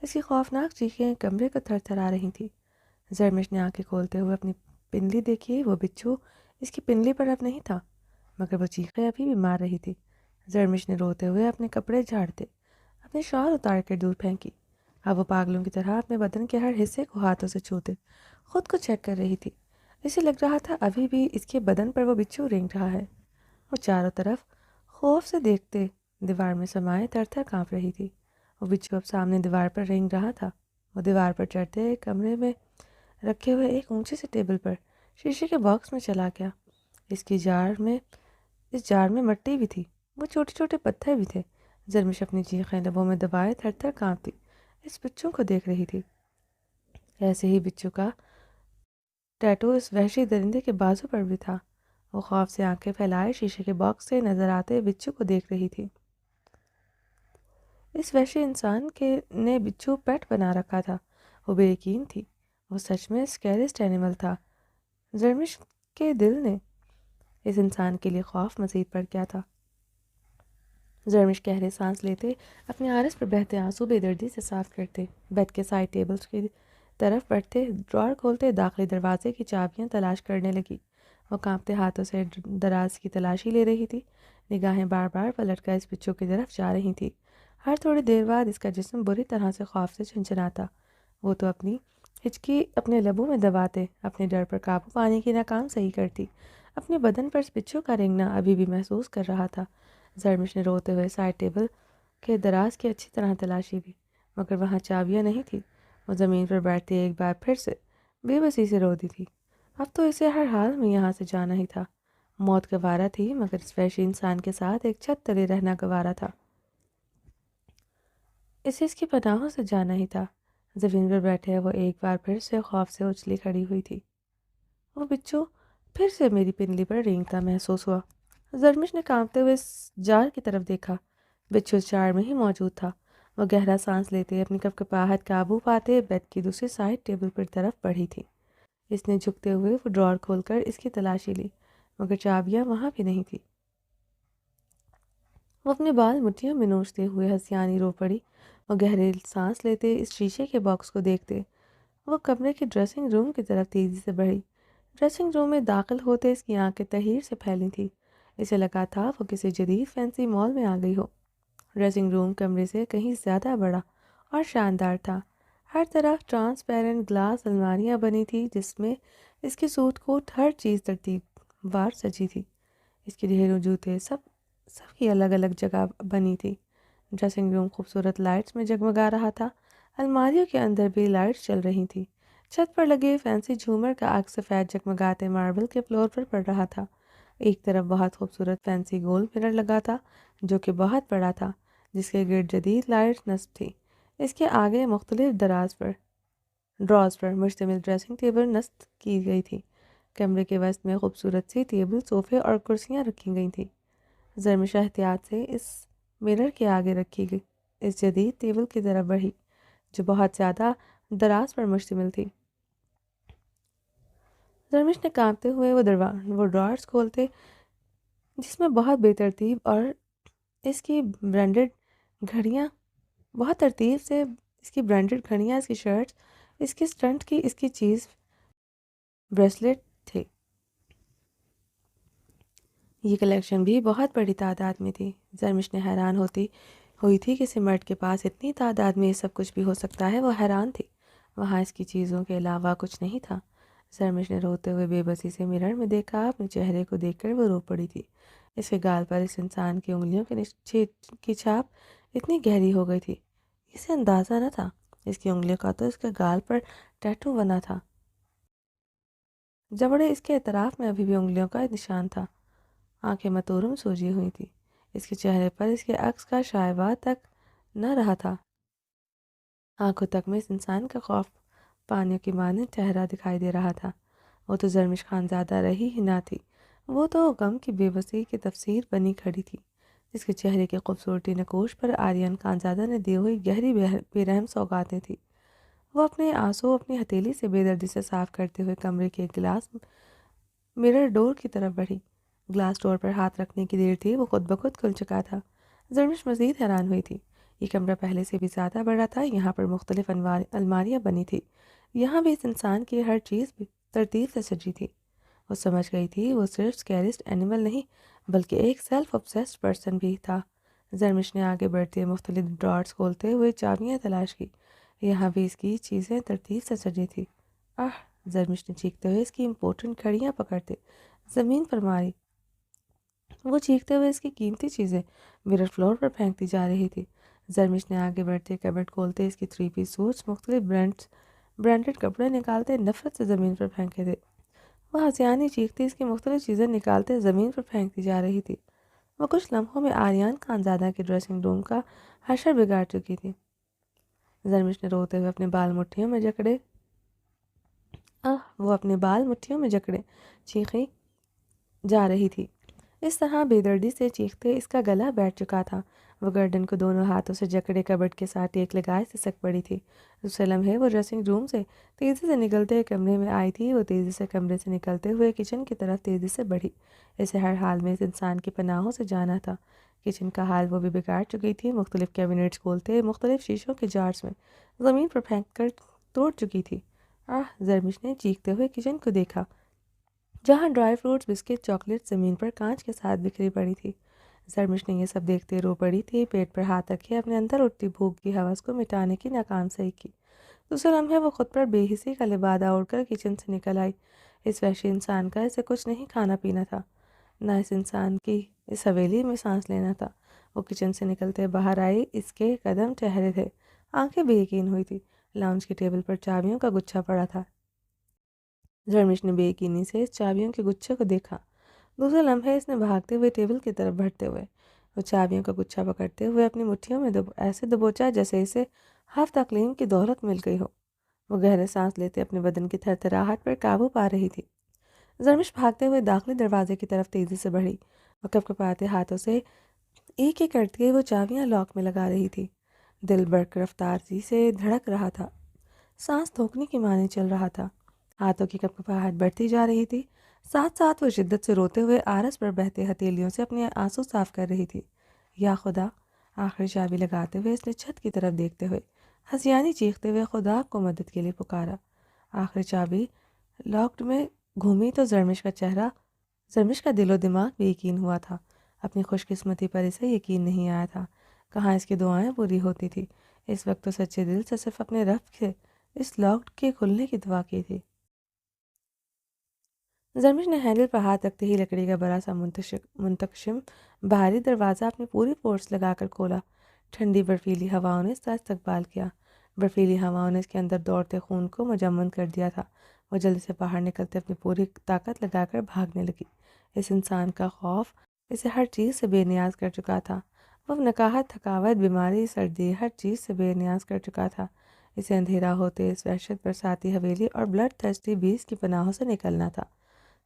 اس کی خوفناک چیخیں کمرے کو تھر تھرا رہی تھی۔ زرمش نے آنکھیں کھولتے ہوئے اپنی پنڈلی دیکھی، وہ بچھو اس کی پنڈلی پر اب نہیں تھا، مگر وہ چیخیں ابھی بھی مار رہی تھی۔ زرمش نے روتے ہوئے اپنے کپڑے جھاڑتے اپنی شال اتار کر دور پھینکی۔ اب وہ پاگلوں کی طرح اپنے بدن کے ہر حصے کو ہاتھوں سے چھوتے خود کو چیک کر رہی تھی۔ اسے لگ رہا تھا ابھی بھی اس کے بدن پر وہ بچھو رینگ رہا ہے۔ وہ چاروں طرف خوف سے دیکھتے دیوار میں سمائے تھر تھر کانپ رہی تھی۔ وہ بچھو اب سامنے دیوار پر رینگ رہا تھا۔ وہ دیوار پر چڑھتے کمرے میں رکھے ہوئے ایک اونچے سے ٹیبل پر شیشے کے باکس میں چلا گیا۔ اس جار میں مٹی بھی تھی، وہ چھوٹے چھوٹے پتھر بھی تھے۔ زرمش اپنی چیخیں لبوں میں دبائے تھر تھر کانپتی اس بچوں کو دیکھ رہی تھی۔ ایسے ہی بچوں کا ٹیٹو اس وحشی درندے کے بازو پر بھی تھا۔ وہ خوف سے آنکھیں پھیلائے شیشے کے باکس سے نظر آتے بچوں کو دیکھ رہی تھی۔ اس وحشی انسان نے بچھو پیٹ بنا رکھا تھا۔ وہ بے یقین تھی، وہ سچ میں اسکیریسٹ اینیمل تھا۔ زرمش کے دل نے اس انسان کے لیے خوف مزید بڑھ گیا تھا۔ زرمش گہرے سانس لیتے اپنے عارض پر بہتے آنسو بے دردی سے صاف کرتے، بیڈ کے سائڈ ٹیبلز کی طرف بڑھتے، ڈرار کھولتے داخلی دروازے کی چابیاں تلاش کرنے لگی۔ وہ کانپتے ہاتھوں سے دراز کی تلاشی لے رہی تھی، نگاہیں بار بار پلٹ کر اس بچوں کی طرف جا رہی تھی۔ ہر تھوڑی دیر بعد اس کا جسم بری طرح سے خوف سے چھنچناتا۔ وہ تو اپنی ہچکی اپنے لبوں میں دباتے اپنے ڈر پر قابو پانے کی ناکام صحیح کرتی۔ اپنے بدن پر اس بچوں کا رینگنا ابھی بھی محسوس کر رہا تھا۔ زرمش نے روتے ہوئے سائڈ ٹیبل کے دراز کی اچھی طرح تلاشی دی، مگر وہاں چابیاں نہیں تھی۔ وہ زمین پر بیٹھتے ایک بار پھر سے بے بسی سے رو دی تھی۔ اب تو اسے ہر حال میں یہاں سے جانا ہی تھا۔ موت گوارا تھی، مگر اس وحشی انسان کے ساتھ ایک چھت تلے رہنا گوارا تھا۔ اسے اس کی پناہوں سے جانا ہی تھا۔ زمین پر بیٹھے وہ ایک بار پھر سے خوف سے اچھلی کھڑی ہوئی تھی۔ وہ بچوں پھر سے میری پنڈلی پر رینگتا محسوس ہوا۔ زرمش نے کانپتے ہوئے اس جار کی طرف دیکھا۔ بچوں اس جار میں ہی موجود تھا۔ وہ گہرا سانس لیتے اپنی کپکپاہٹ قابو پاتے بیڈ کی دوسری سائڈ ٹیبل پر طرف بڑھی تھی۔ اس نے جھکتے ہوئے وہ ڈرار کھول کر اس کی تلاشی لی، مگر چابیاں وہاں بھی نہیں تھی۔ وہ اپنے بال مٹھیوں میں نوچتے ہوئے ہنسیانی رو پڑی۔ وہ گہرے سانس لیتے اس شیشے کے باکس کو دیکھتے وہ کمرے کے ڈریسنگ روم کی طرف تیزی سے بڑھی۔ ڈریسنگ روم میں داخل ہوتے اس کی آنکھیں تحیر سے پھیلی تھی۔ اسے لگا تھا وہ کسی جدید فینسی مال میں آ گئی ہو۔ ڈریسنگ روم کمرے سے کہیں زیادہ بڑا اور شاندار تھا۔ ہر طرف ٹرانسپیرنٹ گلاس الماریاں بنی تھی جس میں اس کی سوٹ کوٹ ہر چیز ترتیب وار سجی تھی۔ اس کے ڈھیروں جوتے سب کی الگ الگ جگہ بنی تھی۔ ڈریسنگ روم خوبصورت لائٹس میں جگمگا رہا تھا۔ الماریوں کے اندر بھی لائٹس چل رہی تھی۔ چھت پر لگے فینسی جھومر کا عکس سفید جگمگاتے ماربل کے فلور پر پڑ رہا تھا۔ ایک طرف بہت خوبصورت فینسی گول مرر لگا تھا جو کہ بہت بڑا تھا، جس کے گرد جدید لائٹ نصب تھی۔ اس کے آگے مختلف ڈراز پر مشتمل ڈریسنگ ٹیبل نصب کی گئی تھی۔ کمرے کے وسط میں خوبصورت سی ٹیبل، صوفے اور کرسیاں رکھی گئی تھیں۔ زرمش احتیاط سے اس مرر کے آگے رکھی گئی اس جدید ٹیبل کی طرف بڑھی جو بہت زیادہ دراز پر مشتمل تھی۔ زرمش نے کانپتے ہوئے وہ ڈرارز کھولتے جس میں بہت بے ترتیب اور اس کی برانڈڈ گھڑیاں بہت ترتیب سے اس کی برانڈڈ گھڑیاں، اس کی شرٹس، اس کی اسٹنٹ کی اس کی چیز بریسلیٹ تھے۔ یہ کلیکشن بھی بہت بڑی تعداد میں تھی۔ زرمش نے حیران ہوئی تھی کہ کسی مرد کے پاس اتنی تعداد میں یہ سب کچھ بھی ہو سکتا ہے۔ وہ حیران تھی، وہاں اس کی چیزوں کے علاوہ کچھ نہیں تھا۔ زرمش نے روتے ہوئے بے بسی سے مرر میں دیکھا، اپنے چہرے کو دیکھ کر وہ رو پڑی تھی۔ اس کے گال پر اس انسان کی انگلیوں کی چھاپ اتنی گہری ہو گئی تھی، اسے اندازہ نہ تھا۔ اس کی انگلیوں کا تو اس کے گال پر ٹیٹو بنا تھا۔ جبڑے اس کے اطراف میں ابھی بھی انگلیوں کا نشان تھا۔ آنکھیں متورم سوجی ہوئی تھی۔ اس کے چہرے پر اس کے عکس کا شائبہ تک نہ رہا تھا۔ آنکھوں تک میں اس انسان کا خوف پانیوں کی مانند چہرہ دکھائی دے رہا تھا۔ وہ تو زرمش خانزادہ رہی ہی نہ تھی، وہ تو غم کی بے بسی کی تفسیر بنی کھڑی تھی۔ اس کے چہرے کی خوبصورتی نقوش پر آرین خانزادہ نے دی ہوئی گہری بے رحم سوغاتیں تھیں۔ وہ اپنے آنسو اپنی ہتھیلی سے بے دردی سے صاف کرتے ہوئے کمرے کے گلاس مرر ڈور کی طرف بڑھی۔ گلاس ڈور پر ہاتھ رکھنے کی دیر تھی، وہ خود بخود کھل چکا تھا۔ زرمش مزید حیران ہوئی تھی۔ یہ کمرہ پہلے سے بھی زیادہ بڑا تھا۔ یہاں پر مختلف الماریاں بنی تھی۔ یہاں بھی اس انسان کی ہر چیز ترتیب سے سجی تھی۔ وہ سمجھ گئی تھی وہ صرف اسکیریسٹ اینیمل نہیں بلکہ ایک سیلف obsessed پرسن بھی تھا۔ زرمش نے آگے بڑھتے مختلف ڈرارز کھولتے ہوئے چابیاں تلاش کی۔ یہاں بھی اس کی چیزیں ترتیب سے سجی تھی۔ زرمش نے چیختے ہوئے اس کی امپورٹنٹ گھڑیاں پکڑتے زمین پر ماری۔ وہ چیختے ہوئے اس کی قیمتی چیزیں میرر فلور پر پھینکتی جا رہی تھی۔ زرمش نے آگے بڑھتے کبرٹ کھولتے اس کی 3 پیس سوٹس، مختلف برانڈڈ کپڑے نکالتے نفرت سے زمین پر پھینکے تھے۔ وہ ہسیانی چیختی اس کی مختلف چیزیں نکالتے زمین پر پھینکتی جا رہی تھی۔ وہ کچھ لمحوں میں آریان خانزادہ کے ڈریسنگ روم کا حشر بگاڑ چکی تھی۔ زرمش نے روتے ہوئے اپنے بال مٹھیوں میں جکڑے وہ اپنے بال مٹھیوں میں جکڑے چیخی جا رہی تھی۔ اس طرح بے دردی سے چیختے اس کا گلا بیٹھ چکا تھا۔ وہ گردن کو دونوں ہاتھوں سے جکڑے کبرٹ کے ساتھ ٹیک لگائے سسک پڑی تھی۔ دوسرے لمحے وہ ڈریسنگ روم سے تیزی سے نکلتے کمرے میں آئی تھی۔ وہ تیزی سے کمرے سے نکلتے ہوئے کچن کی طرف تیزی سے بڑھی۔ اسے ہر حال میں اس انسان کی پناہوں سے جانا تھا۔ کچن کا حال وہ بھی بگاڑ چکی تھی۔ مختلف کیبنٹس کھولتے مختلف شیشوں کے جارز میں زمین پر پھینک کر توڑ چکی تھی۔ زرمش نے چیختے ہوئے کچن کو دیکھا، جہاں ڈرائی فروٹس، بسکٹ، چاکلیٹ زمین پر کانچ کے ساتھ بکھری پڑی تھی۔ زرمش نے یہ سب دیکھتے رو پڑی تھی، پیٹ پر ہاتھ رکھے اپنے اندر اٹھتی بھوک کی ہوس کو مٹانے کی ناکام سعی کی۔ دوسرے لمحے وہ خود پر بے حسی کا لبادہ اوڑھ کر کچن سے نکل آئی۔ اس وحشی انسان کا اسے کچھ نہیں کھانا پینا تھا، نہ اس انسان کی اس حویلی میں سانس لینا تھا۔ وہ کچن سے نکلتے باہر آئی، اس کے قدم ٹھہرے تھے، آنکھیں بے یقین ہوئی تھی۔ لاؤنج کی ٹیبل پر چابیوں کا گچھا پڑا تھا۔ زرمش نے بے یقینی سے اس چابیوں کے گچھے کو دیکھا۔ دوسرے لمحے اس نے بھاگتے ہوئے ٹیبل کی طرف بڑھتے ہوئے وہ چابیوں کا گچھا پکڑتے ہوئے اپنی مٹھیوں میں ایسے دبوچا جیسے اسے ہفت اقلیم کی دولت مل گئی ہو۔ وہ گہرے سانس لیتے اپنے بدن کی تھرتھراہٹ پر قابو پا رہی تھی۔ زرمش بھاگتے ہوئے داخلی دروازے کی طرف تیزی سے بڑھی۔ وہ کپکپاتے ہاتھوں سے ایک ایک کرتی وہ چابیاں لاک میں لگا رہی تھی۔ دل برق رفتاری سے دھڑک رہا تھا، سانس تھوکنے کی معنی چل رہا تھا، ہاتھوں کی کپکپاہٹ بڑھتی جا رہی تھی۔ ساتھ ساتھ وہ شدت سے روتے ہوئے آرس پر بہتے ہتھیلیوں سے اپنے آنسو صاف کر رہی تھی۔ یا خدا! آخری چابی لگاتے ہوئے اس نے چھت کی طرف دیکھتے ہوئے ہسیانی چیختے ہوئے خدا کو مدد کے لیے پکارا۔ آخری چابی لاکڈ میں گھومی تو زرمش کا دل و دماغ بے یقین ہوا تھا۔ اپنی خوش قسمتی پر اسے یقین نہیں آیا تھا۔ کہاں اس کی دعائیں پوری ہوتی تھی۔ اس وقت تو سچے دل سے صرف اپنے رب سے اس لاکڈ کے کھلنے کی دعا کی تھی۔ زرمش نے ہینڈل پر ہاتھ رکھتے ہی لکڑی کا بڑا سا منتشم بھاری دروازہ اپنی پوری فورس لگا کر کھولا۔ ٹھنڈی برفیلی ہواؤں نے اس کا استقبال کیا۔ برفیلی ہواؤں نے اس کے اندر دوڑتے خون کو مجمد کر دیا تھا۔ وہ جلدی سے باہر نکلتے اپنی پوری طاقت لگا کر بھاگنے لگی۔ اس انسان کا خوف اسے ہر چیز سے بے نیاز کر چکا تھا۔ وہ نکاہت، تھکاوٹ، بیماری، سردی، ہر چیز سے بے نیاز کر چکا تھا۔ اسے اندھیرا ہوتے اس وحشت برساتی حویلی اور بلڈ تھرسٹی بیس کی پناہوں سے نکلنا تھا۔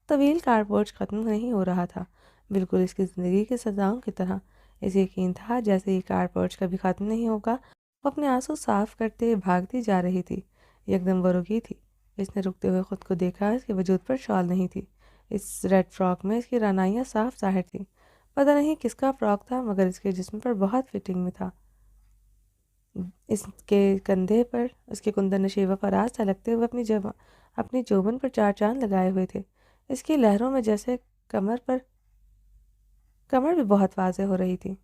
طویل کارپورچ ختم نہیں ہو رہا تھا، بالکل اس کی زندگی کی سزاؤں کی طرح۔ اسے یقین تھا جیسے یہ کارپورچ کبھی ختم نہیں ہوگا۔ وہ اپنے آنسو صاف کرتے بھاگتی جا رہی تھی۔ یکدم وہ رکی تھی۔ اس نے رکتے ہوئے خود کو دیکھا۔ اس کے وجود پر شال نہیں تھی۔ اس ریڈ فراک میں اس کی رعنائیاں صاف ظاہر تھیں۔ پتہ نہیں کس کا فراک تھا، مگر اس کے جسم پر بہت فٹنگ میں تھا۔ اس کے کندھے پر اس کے کندر نشیبہ فراز تلکتے ہوئے اپنی جوبن پر 4 چاند لگائے ہوئے تھے۔ اس کی لہروں میں جیسے کمر بھی بہت واضح ہو رہی تھی۔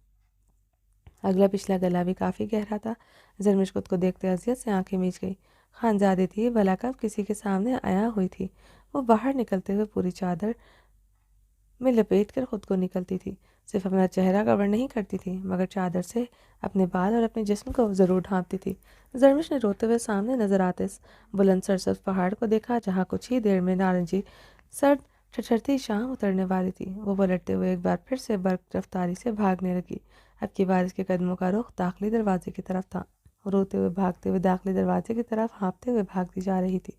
اگلا پچھلا گلا بھی کافی گہرا تھا۔ زرمش خود کو دیکھتے اذیت سے آنکھیں میچ گئی۔ خانزادی تھی، بھلا کب کسی کے سامنے آیا ہوئی تھی۔ وہ باہر نکلتے ہوئے پوری چادر میں لپیٹ کر خود کو نکلتی تھی۔ صرف اپنا چہرہ کور نہیں کرتی تھی، مگر چادر سے اپنے بال اور اپنے جسم کو ضرور ڈھانپتی تھی۔ زرمش نے روتے ہوئے سامنے نظر آتے اس بلند سرسبز پہاڑ کو دیکھا، جہاں کچھ ہی دیر میں نارنجی سرد ٹھٹھرتی شام اترنے والی تھی۔ وہ پلٹتے ہوئے ایک بار پھر سے برق رفتاری سے بھاگنے لگی۔ اب کی بار اس کے قدموں کا رخ داخلی دروازے کی طرف تھا۔ روتے ہوئے بھاگتے ہوئے داخلی دروازے کی طرف ہانپتے ہوئے بھاگتی جا رہی تھی۔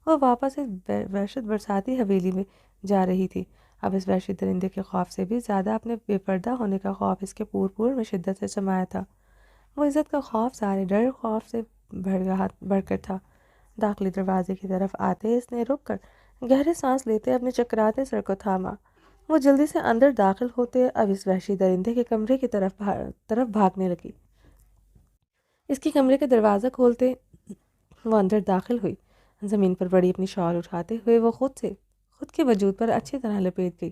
وہ واپس اس وحشت برساتی حویلی میں جا رہی تھی۔ اب اس وحشی درندے کے خوف سے بھی زیادہ اپنے بے پردہ ہونے کا خوف اس کے پور میں شدت سے سمایا تھا۔ وہ عزت کا خوف سارے ڈر خوف سے بڑھ کر تھا۔ داخلی دروازے کی طرف آتے اس نے رک کر گہرے سانس لیتے اپنے چکراتے سر کو تھاما۔ وہ جلدی سے اندر داخل ہوتے اب اس وحشی درندے کے کمرے کی طرف بھاگنے لگی۔ اس کے کمرے کا دروازہ کھولتے وہ اندر داخل ہوئی۔ زمین پر پڑی اپنی شال اٹھاتے ہوئے وہ خود کے وجود پر اچھی طرح لپیٹ گئی۔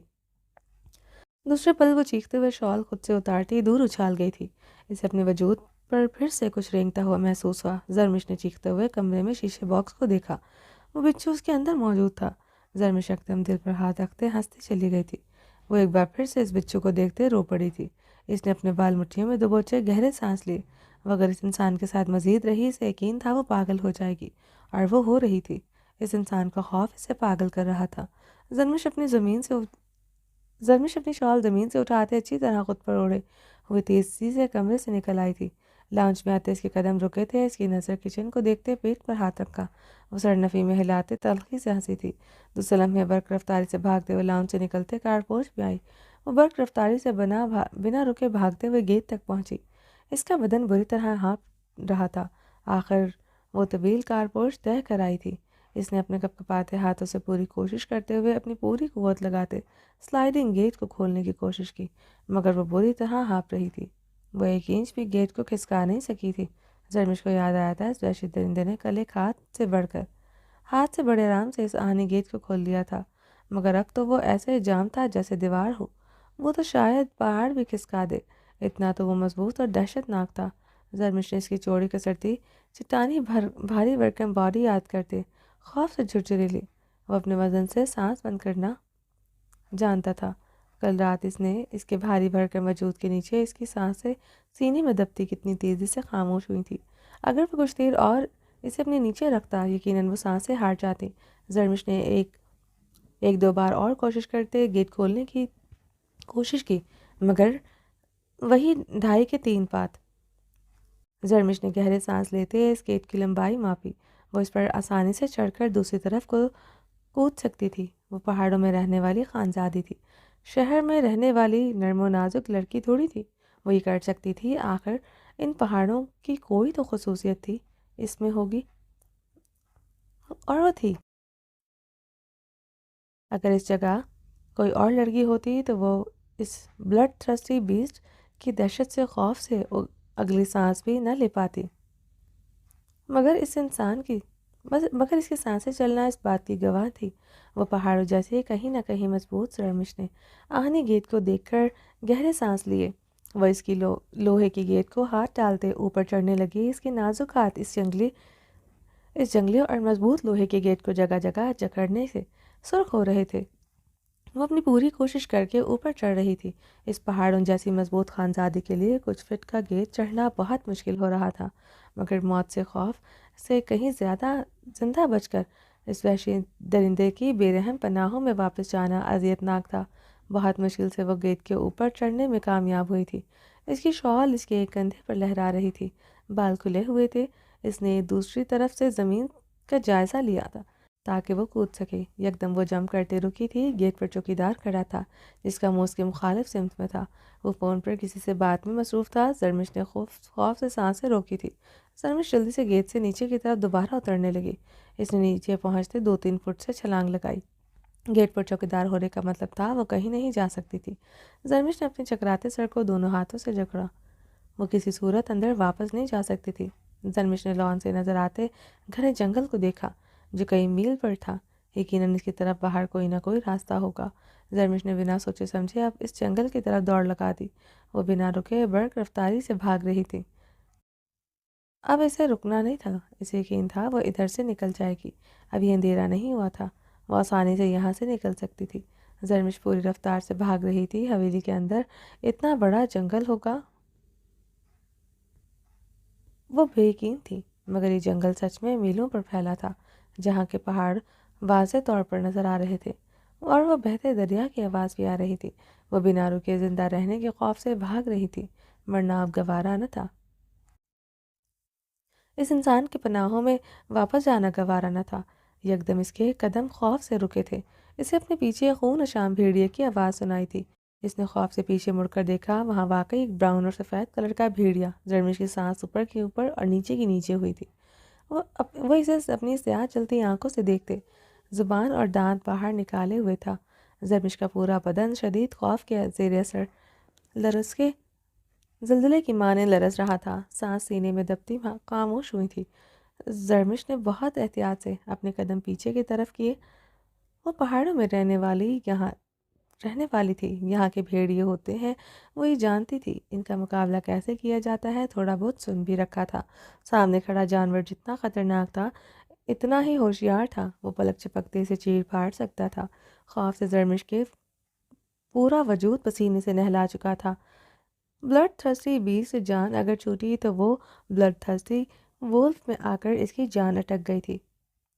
دوسرے پل وہ چیختے ہوئے شال خود سے اتارتی دور اچھال گئی تھی۔ اسے اپنے وجود پر پھر سے کچھ رینگتا ہوا محسوس ہوا۔ زرمش نے چیختے ہوئے کمرے میں شیشے باکس کو دیکھا، وہ بچھو اس کے اندر موجود تھا۔ زرمش یکدم دل پر ہاتھ رکھتے ہنستی چلی گئی تھی۔ وہ ایک بار پھر سے اس بچھو کو دیکھتے رو پڑی تھی۔ اس نے اپنے بال مٹھیوں میں دبوچے گہرے سانس لیے۔ وہ اگر اس انسان کے ساتھ مزید رہی، اسے یقین تھا وہ پاگل ہو جائے گی، اور وہ ہو رہی تھی۔ اس انسان کا خوف اسے پاگل کر رہا تھا۔ زرمش اپنی شال زمین سے اٹھاتے اچھی طرح خود پر اوڑھے ہوئے تیزی سے کمرے سے نکل آئی تھی۔ لاؤنج میں آتے اس کے قدم رکے تھے۔ اس کی نظر کچن کو دیکھتے پیٹ پر ہاتھ رکھا وہ سرنفی میں ہلاتے تلخی سے ہنسی تھی۔ دوسرے لمحے برق رفتاری سے بھاگتے ہوئے لاؤنج سے نکلتے کار پوش بھی آئی۔ وہ برق رفتاری سے بنا رکے بھاگتے ہوئے گیٹ تک پہنچی۔ اس کا بدن بری طرح ہانپ رہا تھا۔ آخر وہ طویل کار پوش طے کر آئی تھی۔ اس نے اپنے کپکپاتے ہاتھوں سے پوری کوشش کرتے ہوئے اپنی پوری قوت لگاتے سلائڈنگ گیٹ کو کھولنے کی کوشش کی، مگر وہ بری طرح ہانپ رہی تھی۔ وہ ایک انچ بھی گیٹ کو کھسکا نہیں سکی تھی۔ زرمش کو یاد آیا تھا اس وحشی درندے نے کل ایک ہاتھ سے بڑے آرام سے اس آہنی گیٹ کو کھول دیا تھا، مگر اب تو وہ ایسے جام تھا جیسے دیوار ہو۔ وہ تو شاید پہاڑ بھی کھسکا دے، اتنا تو وہ مضبوط اور دہشت ناک تھا۔ زرمش نے اس کی چوڑی کسرتی چٹانی بھاری بھرکم باڈی یاد کرتے خوف سے جھرجھری لی۔ وہ اپنے وزن سے سانس بند کرنا جانتا تھا۔ کل رات اس نے اس کے بھاری بھرکم وجود کے نیچے اس کی سانسیں سینے میں دبتی کتنی تیزی سے خاموش ہوئی تھی۔ اگر وہ کچھ دیر اور اسے اپنے نیچے رکھتا، یقیناً وہ سانسیں ہار جاتی۔ زرمش نے ایک دو بار اور کوشش کرتے گیٹ کھولنے کی کوشش کی، مگر وہی 2.5 کے 3 پات۔ زرمش نے گہرے سانس لیتے اس گیٹ کی لمبائی ماپی۔ وہ اس پر آسانی سے چڑھ کر دوسری طرف کو کود سکتی تھی۔ وہ پہاڑوں میں رہنے والی خانزادی تھی، شہر میں رہنے والی نرم و نازک لڑکی تھوڑی تھی۔ وہ یہ کر سکتی تھی۔ آخر ان پہاڑوں کی کوئی تو خصوصیت تھی، اس میں ہوگی، اور وہ تھی۔ اگر اس جگہ کوئی اور لڑکی ہوتی تو وہ اس بلڈ تھرسٹی بیسٹ کی دہشت سے خوف سے اگلی سانس بھی نہ لے پاتی۔ مگر اس کی سانسیں چلنا اس بات کی گواہ تھی۔ وہ پہاڑوں جیسے کہیں نہ کہیں مضبوط۔ زرمش نے آہنی گیٹ کو دیکھ کر گہرے سانس لیے۔ وہ اس کی لوہے کی گیٹ کو ہاتھ ڈالتے اوپر چڑھنے لگی۔ اس کے نازک ہاتھ اس جنگلی اور مضبوط لوہے کے گیٹ کو جگہ جگہ جکڑنے سے سرخ ہو رہے تھے۔ وہ اپنی پوری کوشش کر کے اوپر چڑھ رہی تھی۔ اس پہاڑوں جیسی مضبوط خانزادی کے لیے کچھ فٹ کا گیٹ چڑھنا بہت مشکل ہو رہا تھا، مگر موت سے خوف سے کہیں زیادہ زندہ بچ کر اس وحشی درندے کی بے رحم پناہوں میں واپس جانا اذیت ناک تھا۔ بہت مشکل سے وہ گیٹ کے اوپر چڑھنے میں کامیاب ہوئی تھی۔ اس کی شال اس کے ایک کندھے پر لہرا رہی تھی، بال کھلے ہوئے تھے۔ اس نے دوسری طرف سے زمین کا جائزہ لیا تھا تاکہ وہ کود سکے۔ یکدم وہ جم کرتے رکی تھی۔ گیٹ پر چوکیدار کھڑا تھا، جس کا منہ اس کے مخالف سمت میں تھا۔ وہ فون پر کسی سے بات میں مصروف تھا۔ زرمش نے خوف سے سانسیں روکی تھی۔ زرمش جلدی سے گیٹ سے نیچے کی طرف دوبارہ اترنے لگی۔ اس نے نیچے پہنچتے 2-3 فٹ سے چھلانگ لگائی۔ گیٹ پر چوکیدار ہونے کا مطلب تھا وہ کہیں نہیں جا سکتی تھی۔ زرمش نے اپنے چکراتے سر کو دونوں ہاتھوں سے جکڑا۔ وہ کسی صورت اندر واپس نہیں جا سکتی تھی۔ زرمش نے لان سے نظر آتے گھنے جنگل کو دیکھا جو کئی میل پر تھا۔ یقیناً اس کی طرف باہر کوئی نہ کوئی راستہ ہوگا۔ زرمش نے بنا سوچے سمجھے اب اس جنگل کی طرف دوڑ لگا دی۔ وہ بنا رکے برق رفتاری سے بھاگ رہی تھی۔ اب اسے رکنا نہیں تھا۔ اسے یقین تھا وہ ادھر سے نکل جائے گی۔ ابھی اندھیرا نہیں ہوا تھا، وہ آسانی سے یہاں سے نکل سکتی تھی۔ زرمش پوری رفتار سے بھاگ رہی تھی۔ حویلی کے اندر اتنا بڑا جنگل ہوگا، وہ بے یقین تھی، مگر یہ جنگل سچ میں میلوں پر پھیلا تھا، جہاں کے پہاڑ واضح طور پر نظر آ رہے تھے، اور وہ بہتے دریا کی آواز بھی آ رہی تھی۔ وہ بنا رکے زندہ رہنے کے خوف سے بھاگ رہی تھی، مرنا اب گوارا نہ تھا۔ اس انسان کے پناہوں میں واپس جانا گوارا نہ تھا۔ یکدم اس کے قدم خوف سے رکے تھے۔ اسے اپنے پیچھے خون اشام بھیڑیے کی آواز سنائی تھی۔ اس نے خوف سے پیچھے مڑ کر دیکھا، وہاں واقعی ایک براؤن اور سفید کلر کا بھیڑیا۔ زرمش کی سانس اوپر کی اوپر اور نیچے کی نیچے ہوئی تھی۔ وہ اسے اپنی سیاہ چلتی آنکھوں سے دیکھتے، زبان اور دانت باہر نکالے ہوئے تھا۔ زرمش کا پورا بدن شدید خوف کے زیر اثر لرز کے زلزلے کی مانند لرز رہا تھا۔ سانس سینے میں دبتی خاموش ہوئی تھی۔ زرمش نے بہت احتیاط سے اپنے قدم پیچھے کی طرف کیے۔ وہ پہاڑوں میں رہنے والی یہاں رہنے والی تھی۔ یہاں کے بھیڑیے ہوتے ہیں وہی جانتی تھی ان کا مقابلہ کیسے کیا جاتا ہے، تھوڑا بہت سن بھی رکھا تھا۔ سامنے کھڑا جانور جتنا خطرناک تھا اتنا ہی ہوشیار تھا، وہ پلک چپکتے سے چیر پھاڑ سکتا تھا۔ خوف سے زرمش کے پورا وجود پسینے سے نہلا چکا تھا۔ بلڈ تھرسٹی بیر سے جان اگر چھوٹی تو وہ بلڈ تھرسٹی وولف میں آ کر اس کی جان اٹک گئی تھی۔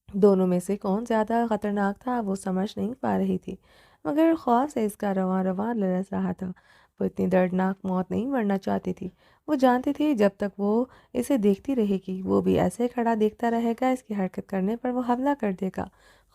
دونوں میں سے کون زیادہ خطرناک تھا وہ سمجھ نہیں پا رہی تھی، مگر خوف سے اس کا رواں رواں لرز رہا تھا۔ وہ اتنی دردناک موت نہیں مرنا چاہتی تھی۔ وہ جانتی تھی جب تک وہ اسے دیکھتی رہے گی وہ بھی ایسے کھڑا دیکھتا رہے گا، اس کی حرکت کرنے پر وہ حملہ کر دے گا۔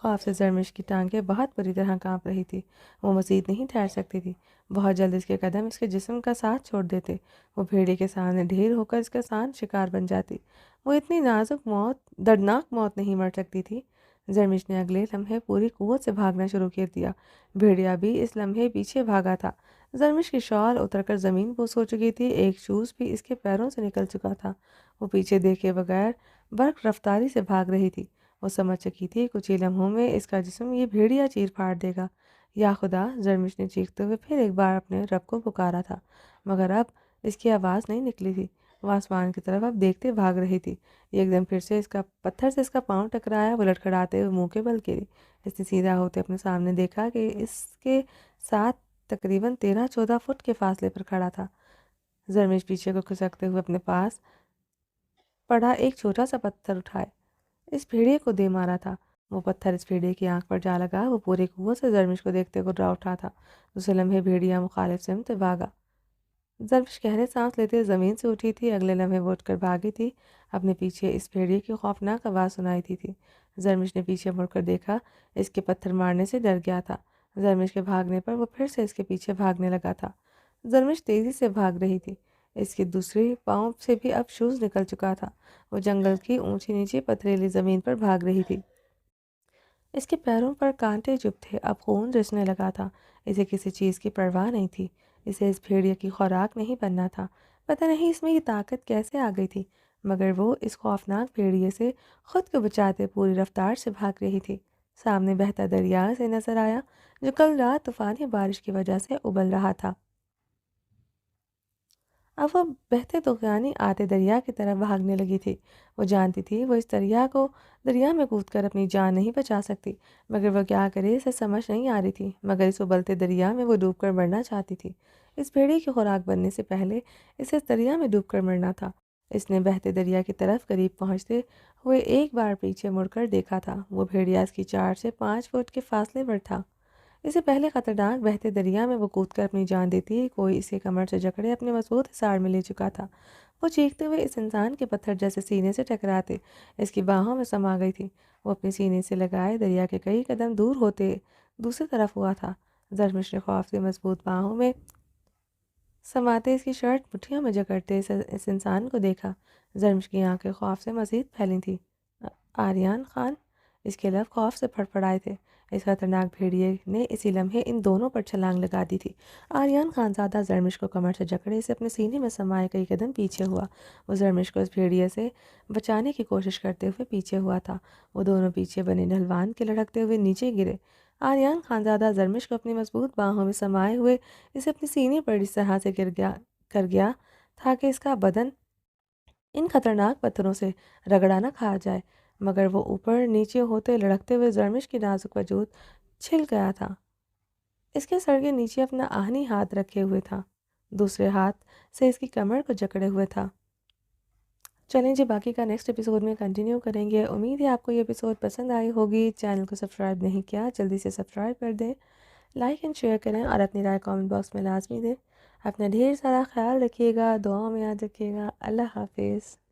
خوف سے زرمش کی ٹانگیں بہت بری طرح کانپ رہی تھی۔ وہ مزید نہیں ٹھہر سکتی تھی، بہت جلد اس کے قدم اس کے جسم کا ساتھ چھوڑ دیتے، وہ بھیڑے کے سامنے ڈھیر ہو کر اس کا آسان شکار بن جاتی۔ وہ اتنی نازک موت، دردناک موت نہیں مر سکتی تھی۔ زرمش نے اگلے لمحے پوری قوت سے بھاگنا شروع کر دیا۔ بھیڑیا بھی اس لمحے پیچھے بھاگا تھا۔ زرمش کی شال اتر کر زمین بوس ہو چکی تھی، ایک شوز بھی اس کے پیروں سے نکل چکا تھا۔ وہ پیچھے دیکھے بغیر برق رفتاری سے بھاگ رہی تھی۔ وہ سمجھ چکی تھی کچھ ہی لمحوں میں اس کا جسم یہ بھیڑیا چیر پھاڑ دے گا۔ یا خدا، زرمش نے چیختے ہوئے پھر ایک بار اپنے رب کو پکارا تھا، مگر اب اس کی آواز نہیں نکلی تھی۔ وہ آسمان کی طرف اب دیکھتے بھاگ رہی تھی۔ ایک دم پھر سے پتھر سے اس کا پاؤں ٹکرایا، وہ لڑکھڑاتے ہوئے منہ کے بل گری۔ اس نے سیدھا ہوتے اپنے سامنے دیکھا کہ اس کے ساتھ تقریباً 13-14 فٹ کے فاصلے پر کھڑا تھا۔ زرمش پیچھے کو کھسکتے ہوئے اپنے پاس پڑا ایک چھوٹا سا پتھر اٹھائے اس بھیڑیے کو دے مارا تھا۔ وہ پتھر اس بھیڑیے کی آنکھ پر جا لگا۔ وہ پوری قوت سے زرمش کو دیکھتے گرا اٹھا تھا۔ دوسرے لمحے بھیڑیا مخالف سمت بھاگا۔ زرمش گہرے سانس لیتے زمین سے اٹھی تھی، اگلے لمحے وہ اٹھ کر بھاگی تھی۔ اپنے پیچھے اس بھیڑیے کی خوفناک آواز سنائی تھی۔ زرمش نے پیچھے مڑ کر دیکھا، اس کے پتھر مارنے سے ڈر گیا تھا۔ زرمش کے بھاگنے پر وہ پھر سے اس کے پیچھے بھاگنے لگا تھا۔ زرمش تیزی سے بھاگ رہی تھی، اس کے دوسرے پاؤں سے بھی اب شوز نکل چکا تھا۔ وہ جنگل کی اونچی نیچی پتھریلی زمین پر بھاگ رہی تھی۔ اس کے پیروں پر کانٹے چبھ تھے، اب خون رسنے لگا تھا۔ اسے کسی چیز کی پرواہ نہیں تھی، اسے اس بھیڑیے کی خوراک نہیں بننا تھا۔ پتہ نہیں اس میں یہ طاقت کیسے آ گئی تھی، مگر وہ اس خوفناک بھیڑیے سے خود کو بچاتے پوری رفتار سے بھاگ رہی تھی۔ سامنے بہتا دریا سے نظر آیا، جو کل رات طوفانی بارش کی وجہ سے ابل رہا تھا۔ اب وہ بہتے طغیانی آتے دریا کی طرف بھاگنے لگی تھی۔ وہ جانتی تھی وہ اس دریا میں کود کر اپنی جان نہیں بچا سکتی، مگر وہ کیا کرے اسے سمجھ نہیں آ رہی تھی۔ مگر اس ابلتے دریا میں وہ ڈوب کر مرنا چاہتی تھی۔ اس بھیڑی کی خوراک بننے سے پہلے اسے اس دریا میں ڈوب کر مرنا تھا۔ اس نے بہتے دریا کی طرف قریب پہنچتے ہوئے ایک بار پیچھے مڑ کر دیکھا تھا۔ وہ بھیڑیا اس کی 4 سے 5 فٹ کے فاصلے پر تھا۔ اسے پہلے خطرناک بہتے دریا میں وہ کود کر اپنی جان دیتی، کوئی اسے کمر سے جکڑے اپنے مضبوط حصار میں لے چکا تھا۔ وہ چیختے ہوئے اس انسان کے پتھر جیسے سینے سے ٹکراتے اس کی باہوں میں سما گئی تھی۔ وہ اپنے سینے سے لگائے دریا کے کئی قدم دور ہوتے دوسری طرف ہوا تھا۔ زرمش نے خوف سے مضبوط باہوں میں سماتے اس کی شرٹ مٹھیوں میں جکڑتے اس انسان کو دیکھا۔ زرمش کی آنکھیں خوف سے مزید پھیلی تھیں۔ آریان خان، اس کے لب خوف سے پھڑپڑائے تھے۔ اس خطرناک بھیڑیے نے اسی لمحے ان دونوں پر چھلانگ لگا دی تھی۔ آریان خانزادہ زرمش کو کمر سے جکڑے اسے اپنے سینے میں سمائے کئی قدم پیچھے ہوا۔ وہ زرمش کو اس بھیڑیے سے بچانے کی کوشش کرتے ہوئے پیچھے ہوا تھا۔ وہ دونوں پیچھے بنے ڈھلوان کے لڑکتے ہوئے نیچے گرے۔ آریان خانزادہ زرمش کو اپنی مضبوط باہوں میں سمائے ہوئے اسے اپنے سینے پر اس طرح سے کر گیا تھا کہ اس کا بدن ان خطرناک پتھروں سے رگڑا نہ کھا جائے، مگر وہ اوپر نیچے ہوتے لڑکتے ہوئے زرمش کی نازک وجود چھل گیا تھا۔ اس کے سر کے نیچے اپنا آہنی ہاتھ رکھے ہوئے تھا، دوسرے ہاتھ سے اس کی کمر کو جکڑے ہوئے تھا۔ چلیں جی، باقی کا نیکسٹ ایپیسوڈ میں کنٹینیو کریں گے۔ امید ہے آپ کو یہ ایپیسوڈ پسند آئی ہوگی۔ چینل کو سبسکرائب نہیں کیا جلدی سے سبسکرائب کر دیں، لائک اینڈ شیئر کریں اور اپنی رائے کامنٹ باکس میں لازمی دیں۔ اپنا ڈھیر سارا خیال رکھیے گا، دعاؤں میں یاد رکھیے گا۔ اللہ حافظ۔